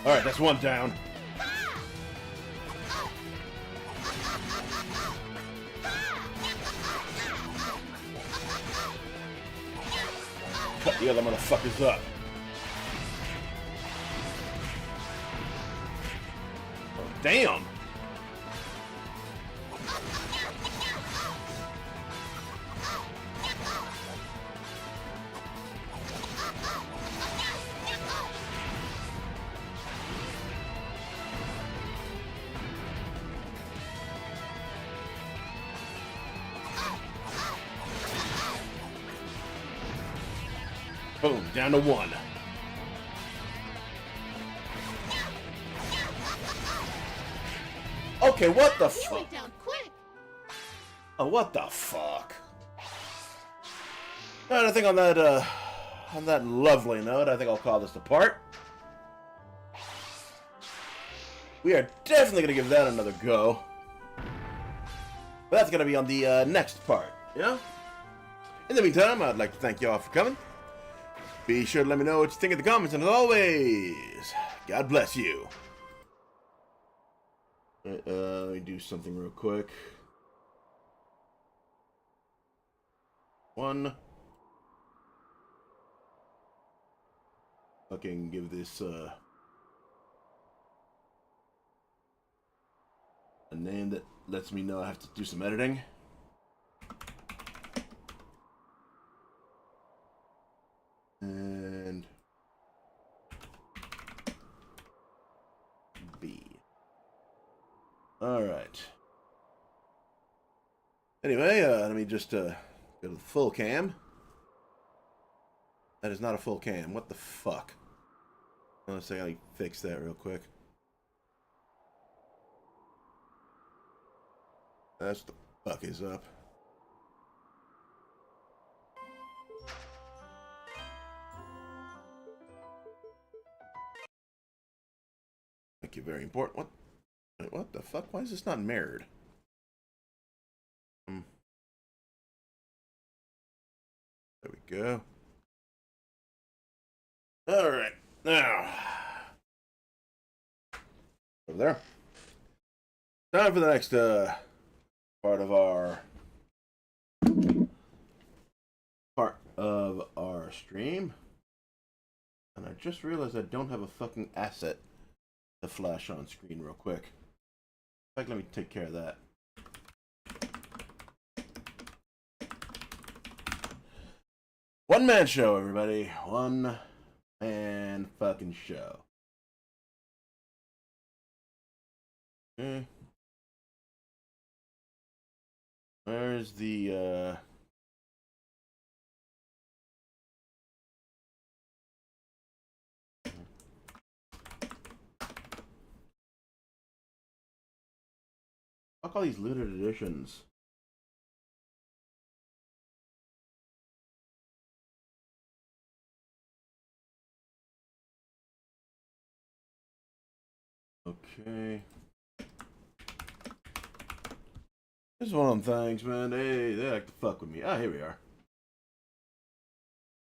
Alright, that's one down. Cut the other motherfuckers up. Oh, damn! Boom, down to one. Okay, what the fuck? Went down quick! Oh, what the fuck? Alright, I think on that lovely note, I think I'll call this a part. We are definitely gonna give that another go. But that's gonna be on the next part, yeah? In the meantime, I'd like to thank y'all for coming. Be sure to let me know what you think in the comments, and as always, God bless you. Let me do something real quick. One. Fucking give this, a name that lets me know I have to do some editing. All right. Anyway, let me just go to the full cam. That is not a full cam. What the fuck? Let's see, I gotta fix that real quick. That's the fuck is up. Thank you, very important. What? Wait, what the fuck? Why is this not mirrored? There we go. All right, now over there. Time for the next part of our stream, and I just realized I don't have a fucking asset to flash on screen real quick. In fact, let me take care of that. One man show, everybody. One man fucking show. Okay. Where's the fuck all these looted editions? Okay. This is one of them things, man. They like to fuck with me. Ah, here we are.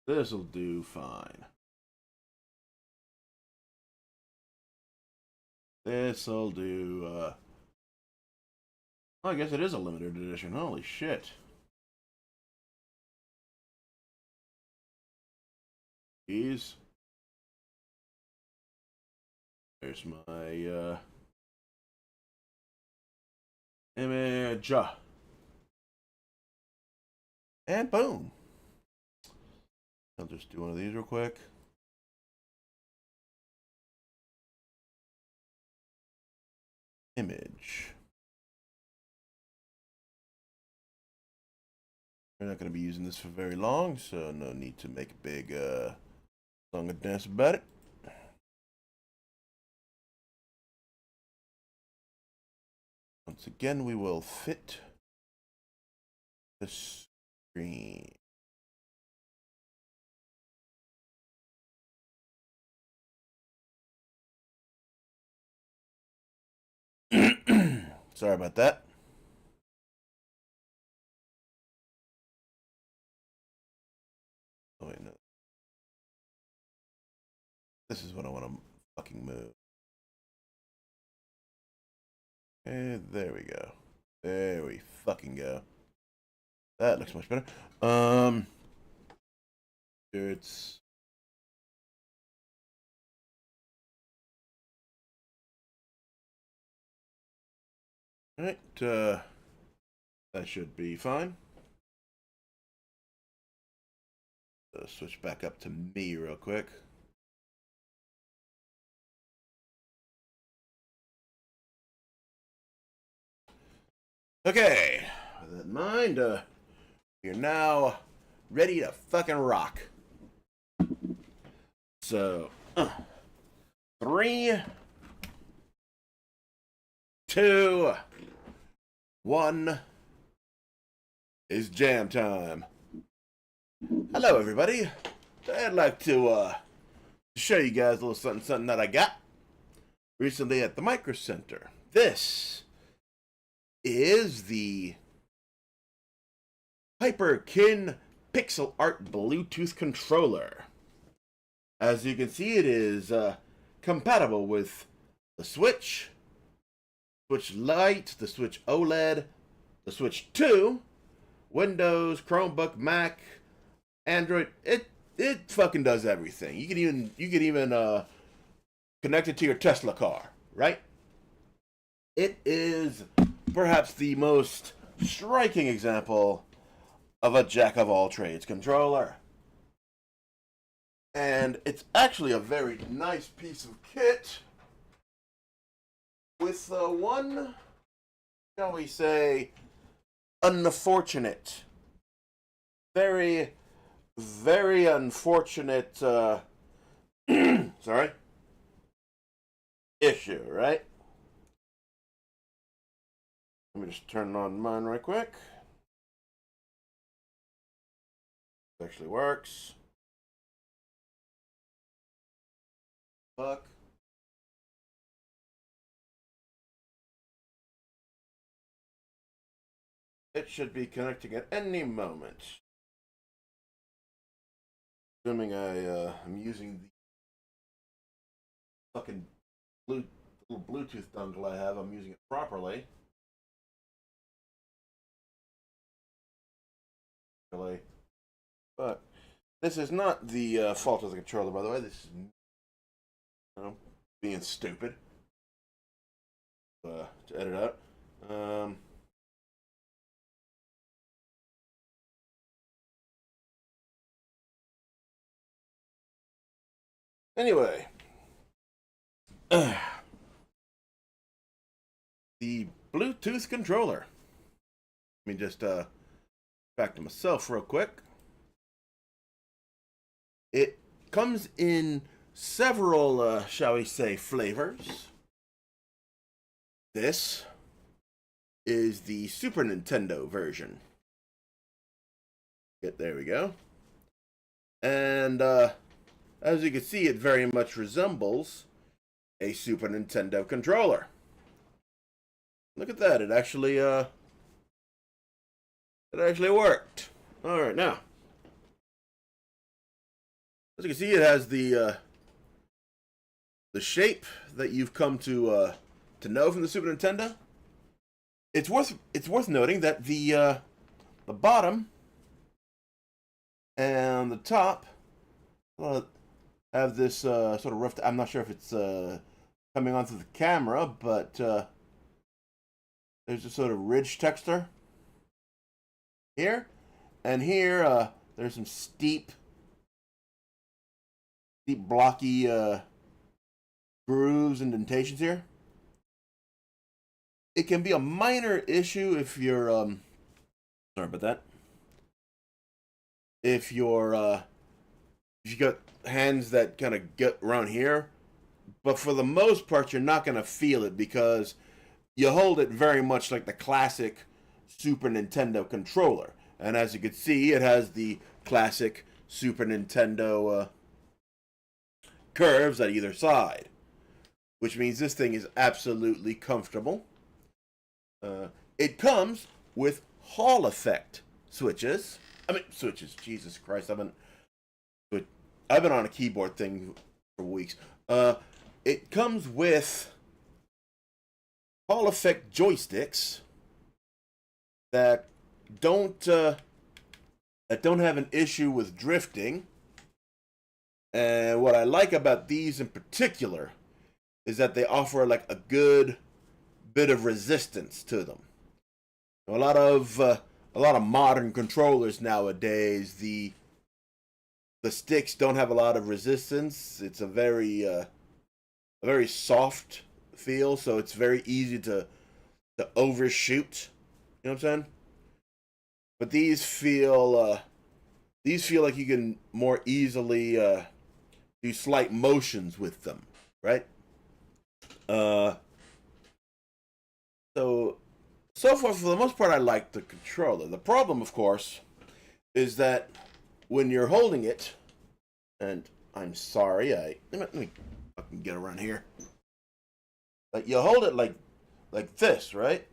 This'll do fine. This'll do, oh, I guess it is a limited edition. Holy shit. These. There's my, image. And boom. I'll just do one of these real quick. Image. We're not going to be using this for very long, so no need to make a big song and dance about it. Once again, we will fit the screen. Sorry about that. Oh wait, no. This is what I want to fucking move. And there we go. There we fucking go. That looks much better. It's right. That should be fine. Switch back up to me real quick. Okay, with that in mind, you're now ready to fucking rock. So, 3, 2, 1 is jam time. Hello, everybody. I'd like to show you guys a little something that I got recently at the Micro Center. This is the Hyperkin Pixel Art Bluetooth controller. As you can see, it is compatible with the Switch, Switch Lite, the Switch OLED, the Switch 2, Windows, Chromebook, Mac, Android. It fucking does everything. You can even connect it to your Tesla car, right? It is perhaps the most striking example of a jack-of-all-trades controller. And it's actually a very nice piece of kit with one shall we say, unfortunate. Very, very unfortunate, sorry, issue, right? Let me just turn on mine right quick. It actually works. Fuck. It should be connecting at any moment. Assuming I'm using the fucking little Bluetooth dongle I have, I'm using it properly. But this is not the fault of the controller, by the way. This is being stupid. To edit out. Anyway, the Bluetooth controller. Let me just back to myself real quick. It comes in several, shall we say, flavors. This is the Super Nintendo version. There we go. And as you can see, it very much resembles a Super Nintendo controller. Look at that! It actually worked. All right, now, as you can see, it has the shape that you've come to know from the Super Nintendo. It's worth noting that the bottom and the top have this sort of rough. I'm not sure if it's coming onto the camera, but there's a sort of ridge texture here, and here there's some steep, blocky grooves, indentations here. It can be a minor issue if you're sorry about that. If you got hands that kind of get around here, but for the most part, you're not going to feel it because you hold it very much like the classic Super Nintendo controller. And as you can see, it has the classic Super Nintendo curves at either side, which means this thing is absolutely comfortable. It comes with Hall effect switches. Switches. Jesus Christ, I've been on a keyboard thing for weeks. It comes with Hall effect joysticks that don't have an issue with drifting. And what I like about these in particular is that they offer like a good bit of resistance to them. A lot of modern controllers nowadays, the sticks don't have a lot of resistance. It's a very soft feel, so it's very easy to overshoot. You know what I'm saying? But these feel like you can more easily do slight motions with them, right? So far, for the most part, I like the controller. The problem, of course, is that when you're holding it, and I'm sorry, let me fucking get around here. Like, you hold it like this, right?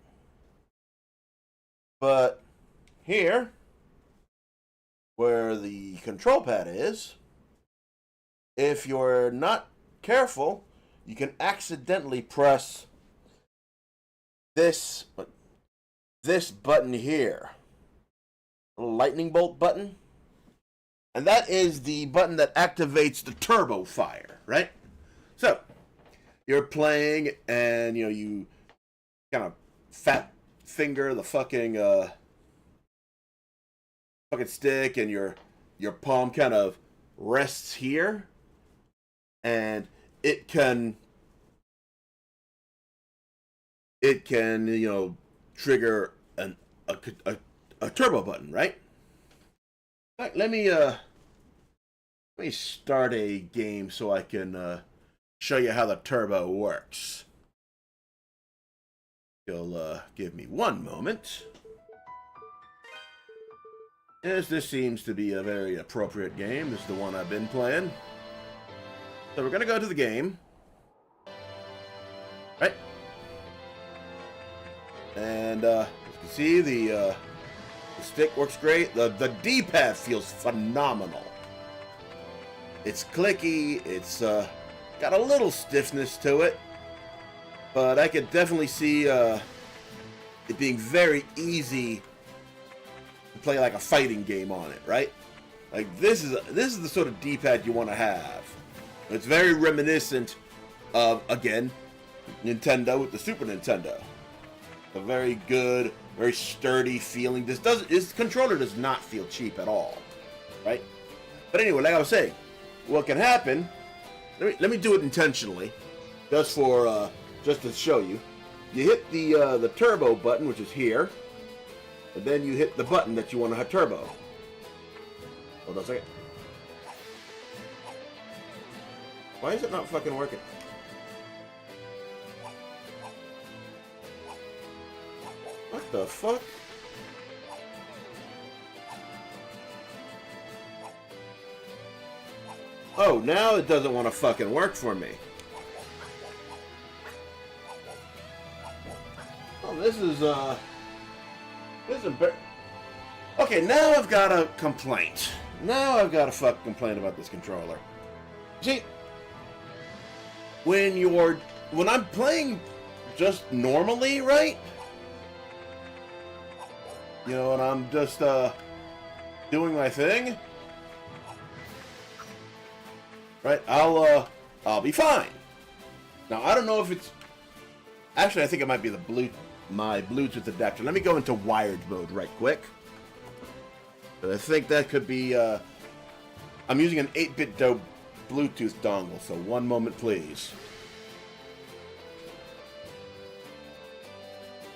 But here, where the control pad is, if you're not careful, you can accidentally press this button here, a lightning bolt button, and that is the button that activates the turbo fire, right? So you're playing, and you kind of fat finger the fucking stick, and your palm kind of rests here, and it can trigger a turbo button, right? In fact, let me start a game so I can show you how the turbo works. You'll give me one moment. Yes, this seems to be a very appropriate game. This is the one I've been playing. So we're gonna go to the game. Right? And as you can see, the stick works great. The D-pad feels phenomenal. It's clicky, it's got a little stiffness to it. But I could definitely see it being very easy to play like a fighting game on it, right? Like this is the sort of D-pad you want to have. It's very reminiscent of, again, Nintendo with the Super Nintendo. A very good, very sturdy feeling. This controller does not feel cheap at all, right? But anyway, like I was saying, what can happen? Let me do it intentionally, just to show you. You hit the turbo button, which is here, and then you hit the button that you want to have turbo. Hold on a second. Why is it not fucking working? What the fuck? Oh, now it doesn't want to fucking work for me. Oh, this is okay, now I've got a complaint. Now I've got a fucking complaint about this controller. See, when I'm playing just normally, right? You know, and I'm just doing my thing, right? I'll be fine. Now I don't know if it's actually I think it might be my Bluetooth adapter. Let me go into wired mode right quick. But I think that could be I'm using an 8-bit Bluetooth dongle, so one moment please.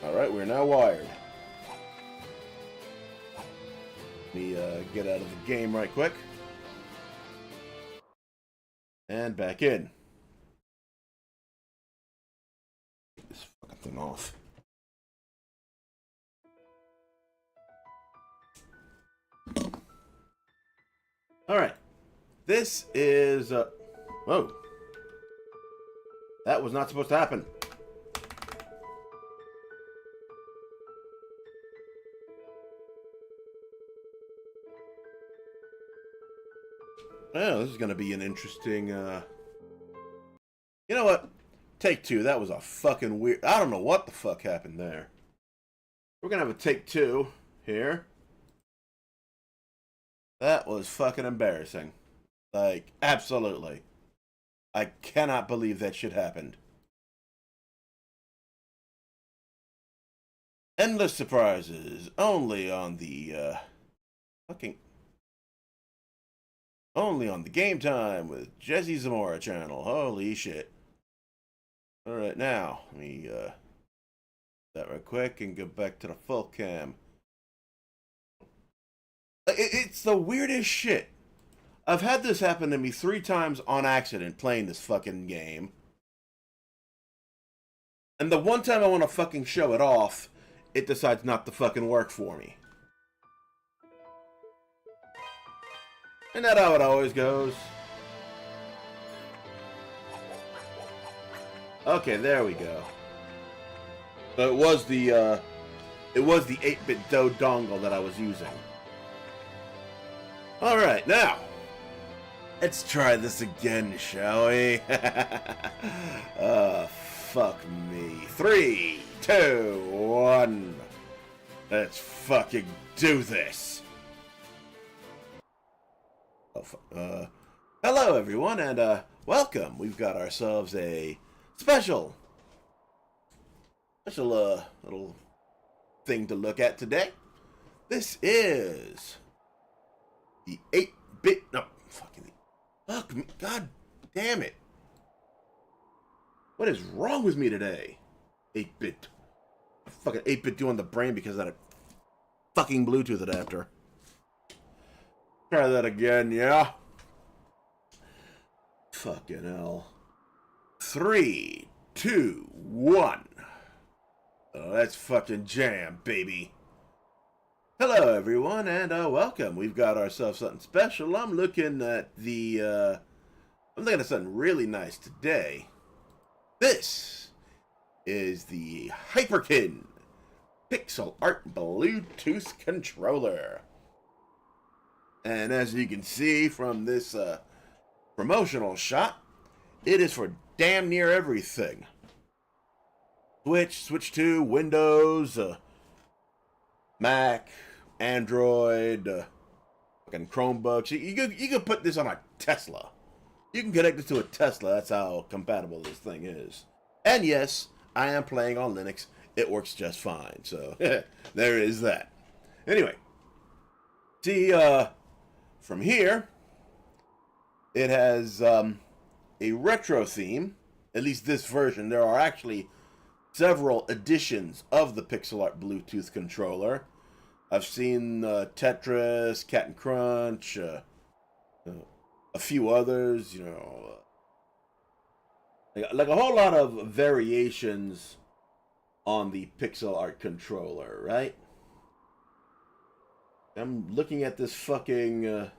Alright, we're now wired. Let me get out of the game right quick. And back in. Get this fucking thing off. Alright. This is whoa. That was not supposed to happen. Oh, this is going to be an interesting, You know what? Take two. That was a fucking weird... I don't know what the fuck happened there. We're going to have a take two here. That was fucking embarrassing. Like, absolutely. I cannot believe that shit happened. Endless surprises. Only on the, Only on the Game Time with Jesse Zamora channel. Holy shit. Alright, now, let me, that right quick and go back to the full cam. It's the weirdest shit. I've had this happen to me 3 times on accident playing this fucking game. And the one time I want to fucking show it off, it decides not to fucking work for me. Isn't that how it always goes? Okay, there we go. So it was the 8-bit dongle that I was using. Alright, now, let's try this again, shall we? Fuck me. 3, 2, 1. Let's fucking do this. Hello everyone, and welcome. We've got ourselves a special little thing to look at today. This is the 8-bit... No, fuck me. God damn it. What is wrong with me today? 8-bit. fucking 8-bit doing the brain because of that fucking Bluetooth adapter. Try that again, yeah? Fucking hell. 3, 2, 1. Oh, that's fucking jam, baby. Hello, everyone, and welcome. We've got ourselves something special. I'm looking at something really nice today. This is the Hyperkin Pixel Art Bluetooth controller. And as you can see from this promotional shot, it is for damn near everything. Switch 2, Windows, Mac, Android, fucking Chromebooks. You can put this on a Tesla. You can connect it to a Tesla. That's how compatible this thing is. And yes, I am playing on Linux. It works just fine. So there is that. Anyway, see, from here, it has a retro theme. At least this version. There are actually several editions of the Pixel Art Bluetooth controller. I've seen Tetris, Cat and Crunch, a few others, you know, like a whole lot of variations on the Pixel Art controller, right? I'm looking at this fucking,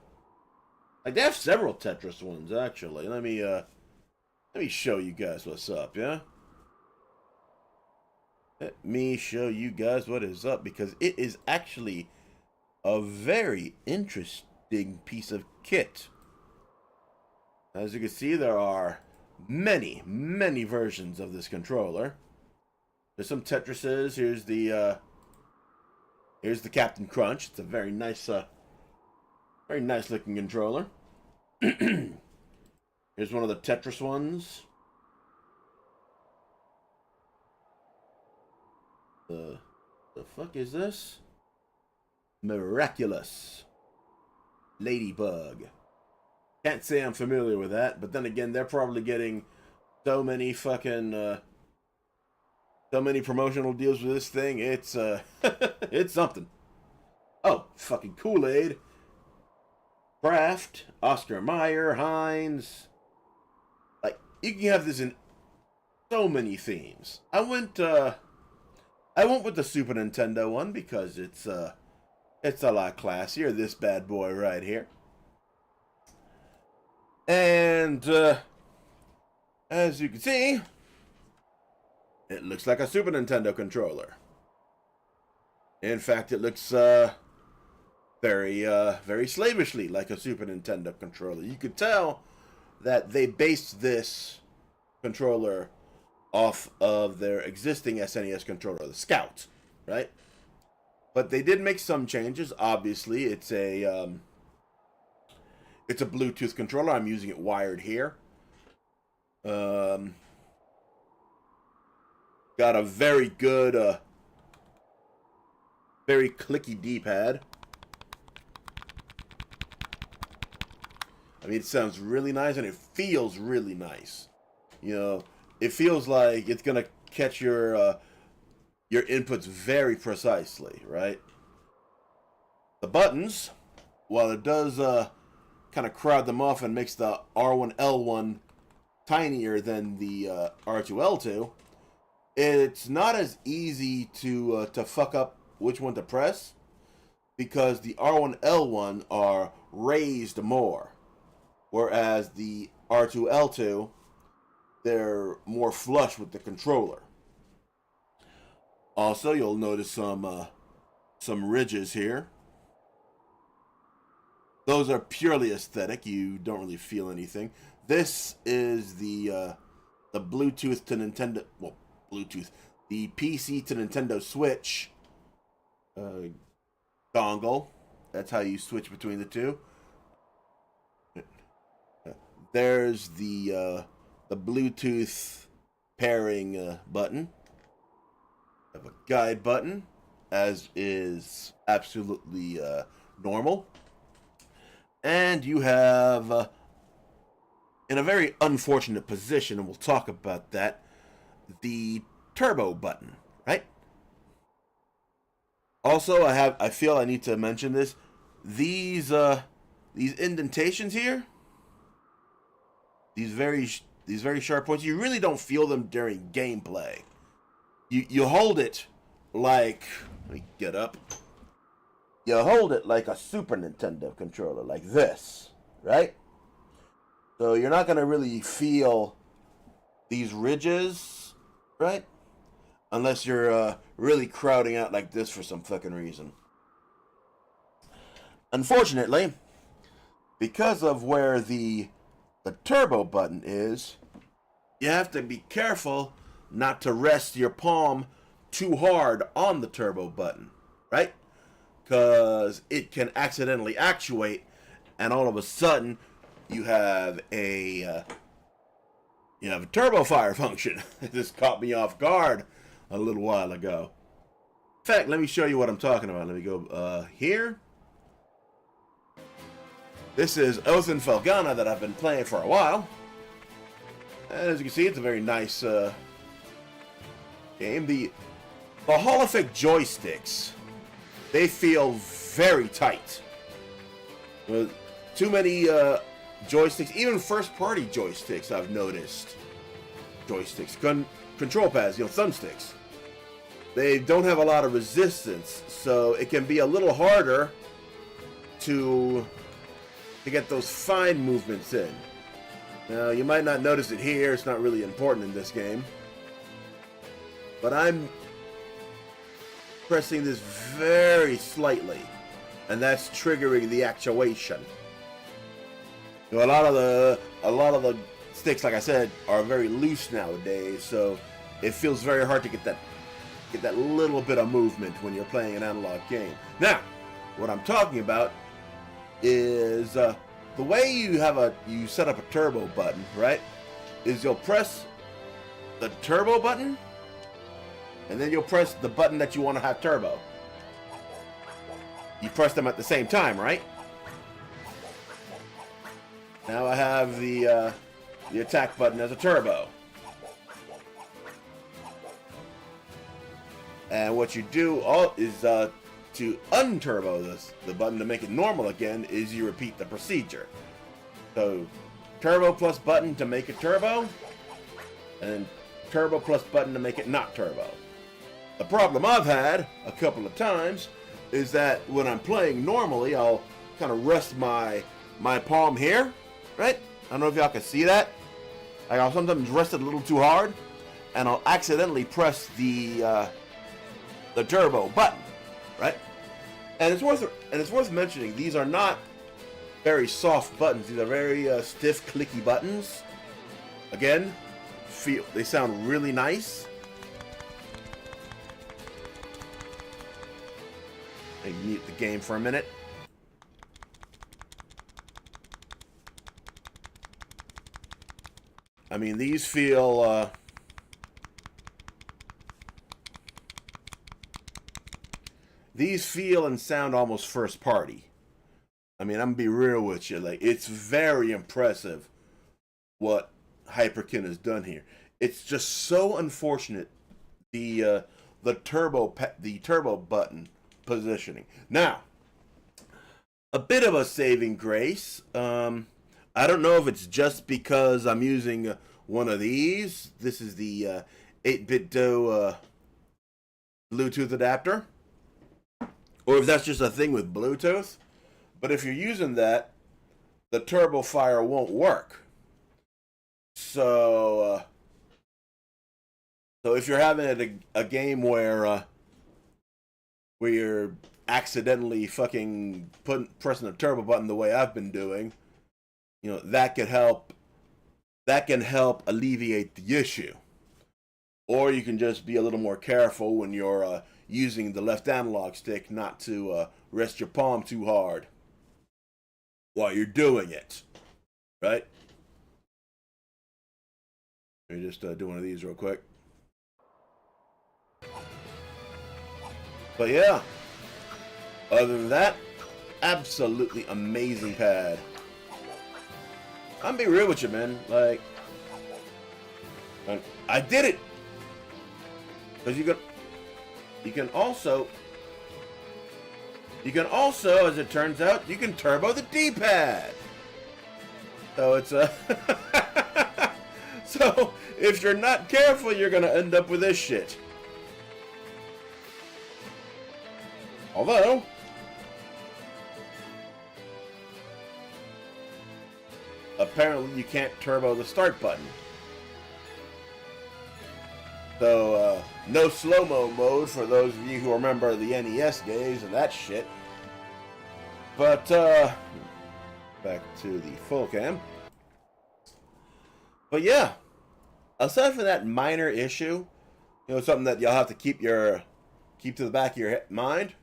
like they have several Tetris ones actually. Let me show you guys what's up, yeah? Let me show you guys what is up, because it is actually a very interesting piece of kit. As you can see, there are many, many versions of this controller. There's some Tetrises. Here's the Captain Crunch. It's a very nice looking controller. Here's one of the Tetris ones. The fuck is this? Miraculous Ladybug. Can't say I'm familiar with that, but then again, they're probably getting so many fucking so many promotional deals with this thing. It's it's something. Oh, fucking Kool-Aid, Kraft, Oscar Mayer, Heinz. Like, you can have this in so many themes. I went with the Super Nintendo one because it's a lot classier. This bad boy right here. And as you can see, it looks like a Super Nintendo controller. In fact, it looks very slavishly like a Super Nintendo controller. You could tell that they based this controller off of their existing SNES controller, the Scout, right? But they did make some changes. Obviously, it's a Bluetooth controller. I'm using it wired here. Got a very good, very clicky D-pad. I mean, it sounds really nice and it feels really nice. You know, it feels like it's gonna catch your inputs very precisely, right? The buttons, while it does kind of crowd them off and makes the R1L1 tinier than the R2L2, it's not as easy to fuck up which one to press, because the R1L1 are raised more, whereas the R2L2, they're more flush with the controller. Also, you'll notice some ridges here. Those are purely aesthetic. You don't really feel anything. This is the Bluetooth to Nintendo, well, Bluetooth, the PC to Nintendo Switch dongle. That's how you switch between the two. There's the Bluetooth pairing button. Have a guide button, as is absolutely normal. And you have, in a very unfortunate position, and we'll talk about that, the turbo button, right? Also, I feel I need to mention this. These indentations here, these very sharp points, you really don't feel them during gameplay. You hold it like, let me get up. You hold it like a Super Nintendo controller, like this, right? So you're not gonna really feel these ridges, right? Unless you're really crowding out like this for some fucking reason. Unfortunately, because of where the turbo button is, you have to be careful not to rest your palm too hard on the turbo button, right? Because it can accidentally actuate, and all of a sudden you have a turbo fire function. This caught me off guard a little while ago. In fact, let me show you what I'm talking about. Let me go here. This is Oath Felgana that I've been playing for a while. And as you can see, it's a very nice game. The holophonic joysticks, they feel very tight. With too many joysticks, even first-party joysticks, I've noticed. Joysticks, control pads, thumbsticks. They don't have a lot of resistance, so it can be a little harder to get those fine movements in. Now, you might not notice it here. It's not really important in this game. But I'm pressing this very slightly, and that's triggering the actuation. A lot of the sticks, like I said, are very loose nowadays, so it feels very hard to get that little bit of movement when you're playing an analog game. Now, what I'm talking about is the way you set up a turbo button, right? Is you'll press the turbo button, and then you'll press the button that you want to have turbo. You press them at the same time, right? Now I have the attack button as a turbo. And what you do is to unturbo the button to make it normal again is you repeat the procedure. So turbo plus button to make it turbo, and then turbo plus button to make it not turbo. The problem I've had a couple of times is that when I'm playing normally, I'll kind of rest my palm here, right? I don't know if y'all can see that. Like I'll sometimes rest it a little too hard, and I'll accidentally press the turbo button, right? And it's worth mentioning, these are not very soft buttons. These are very stiff, clicky buttons. Again, they sound really nice. I mute the game for a minute. I mean, these feel and sound almost first party. I mean, I'm gonna be real with you. Like, it's very impressive what Hyperkin has done here. It's just so unfortunate the turbo button positioning. Now, a bit of a saving grace. I don't know if it's just because I'm using one of these. This is the 8-bit Do Bluetooth adapter, or if that's just a thing with Bluetooth. But if you're using that, the turbo fire won't work. So if you're having a game where you're accidentally fucking pressing the turbo button the way I've been doing, that can help alleviate the issue. Or you can just be a little more careful when you're using the left analog stick not to rest your palm too hard while you're doing it, right? Let me just do one of these real quick. But yeah, other than that, absolutely amazing pad. I'm being real with you, man. Like, I did it. Because you can also You can also, as it turns out, you can turbo the D-pad. So it's a... So, if you're not careful, you're gonna end up with this shit. Although... apparently you can't turbo the start button. So, no slow-mo mode for those of you who remember the NES days of that shit. But, back to the full cam. But yeah, aside from that minor issue, you know, something that you'll have to keep to the back of your mind,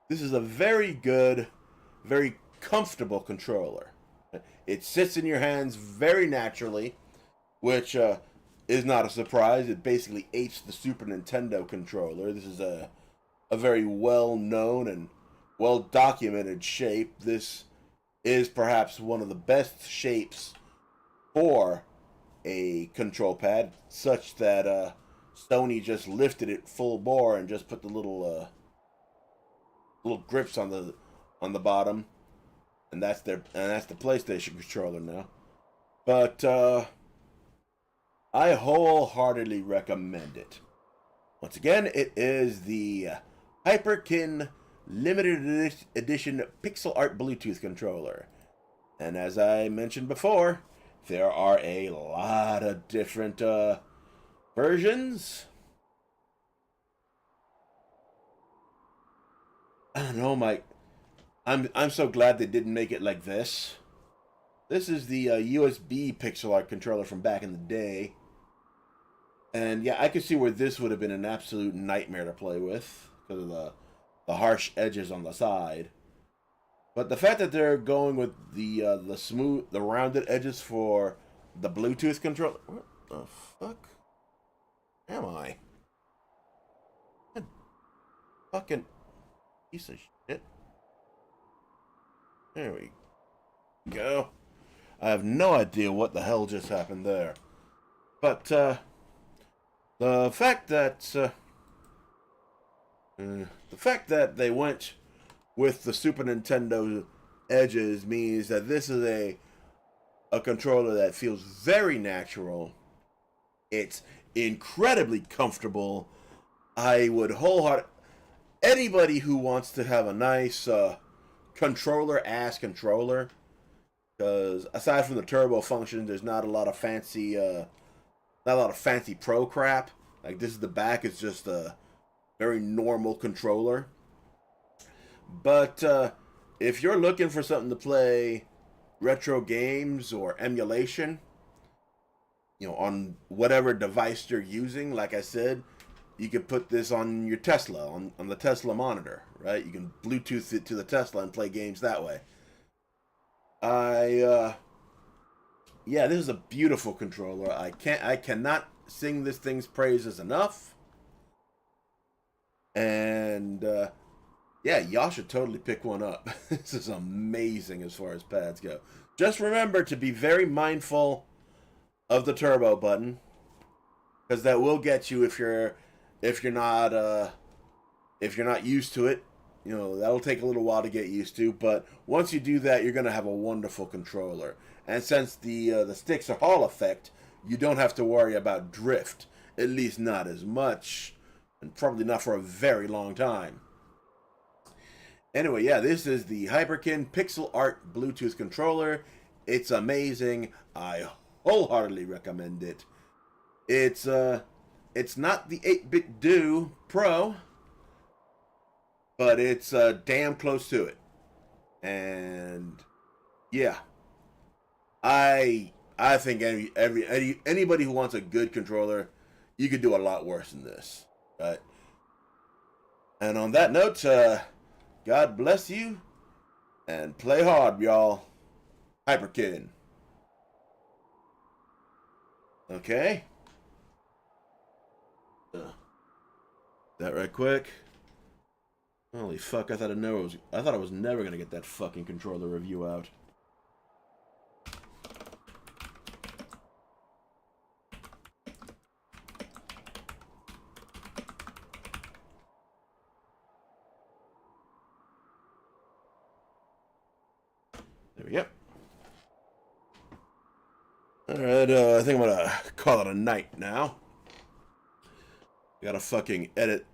this is a very good, very comfortable controller. It sits in your hands very naturally, which is not a surprise. It basically apes the Super Nintendo controller. This is a very well-known and well-documented shape. This is perhaps one of the best shapes for a control pad, such that Sony just lifted it full bore and just put the little grips on the bottom, and that's the PlayStation controller now. But I wholeheartedly recommend it. Once again, it is the Hyperkin Limited Edition Pixel Art Bluetooth controller. And as I mentioned before, there are a lot of different versions. I don't know, Mike. I'm so glad they didn't make it like this. This is the USB Pixel Art controller from back in the day. And yeah, I could see where this would have been an absolute nightmare to play with because of the harsh edges on the side. But the fact that they're going with the smooth, the rounded edges for the Bluetooth controller. What the fuck am I? What fucking piece of shit. There we go. I have no idea what the hell just happened there. But the fact that they went with the Super Nintendo edges means that this is a controller that feels very natural. It's incredibly comfortable. I would wholeheartedly... Anybody who wants to have a nice controller-ass controller, because aside from the turbo function, there's not a lot of fancy pro crap. Like this is the back, it's just a very normal controller. But if you're looking for something to play retro games or emulation, you know, on whatever device you're using, like I said, you could put this on your Tesla, on the Tesla monitor, right? You can Bluetooth it to the Tesla and play games that way. Yeah, this is a beautiful controller. I cannot sing this thing's praises enough. And yeah, y'all should totally pick one up. This is amazing as far as pads go. Just remember to be very mindful of the turbo button, because that will get you if you're not used to it. You know, that'll take a little while to get used to, but once you do that, you're gonna have a wonderful controller. And since the sticks are Hall effect, you don't have to worry about drift, at least not as much, and probably not for a very long time. Anyway, yeah, this is the Hyperkin Pixel Art Bluetooth controller. It's amazing. I wholeheartedly recommend it. It's not the 8-bit Do Pro, but it's damn close to it. And yeah, I think anybody who wants a good controller, you could do a lot worse than this, right? And on that note, God bless you, and play hard, y'all. Hyperkin. Okay. That right quick. Holy fuck! I thought I was never gonna get that fucking controller review out. we go. Alright, I think I'm gonna call it a night now. Gotta fucking edit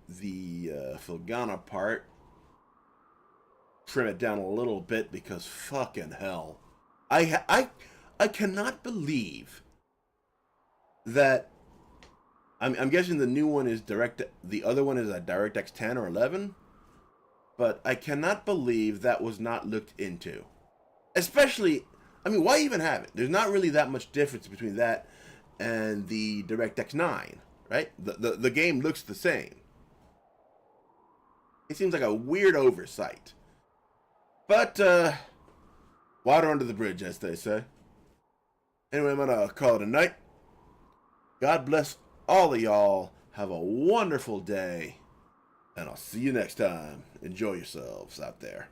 the Filgana part. Trim it down a little bit because fucking hell. I cannot believe that I'm guessing the new one is the other one is a DirectX 10 or 11, but I cannot believe that was not looked into. Especially, I mean, why even have it? There's not really that much difference between that and the DirectX 9, right? The game looks the same. It seems like a weird oversight. But, water under the bridge, as they say. Anyway, I'm gonna call it a night. God bless all of y'all. Have a wonderful day. And I'll see you next time. Enjoy yourselves out there.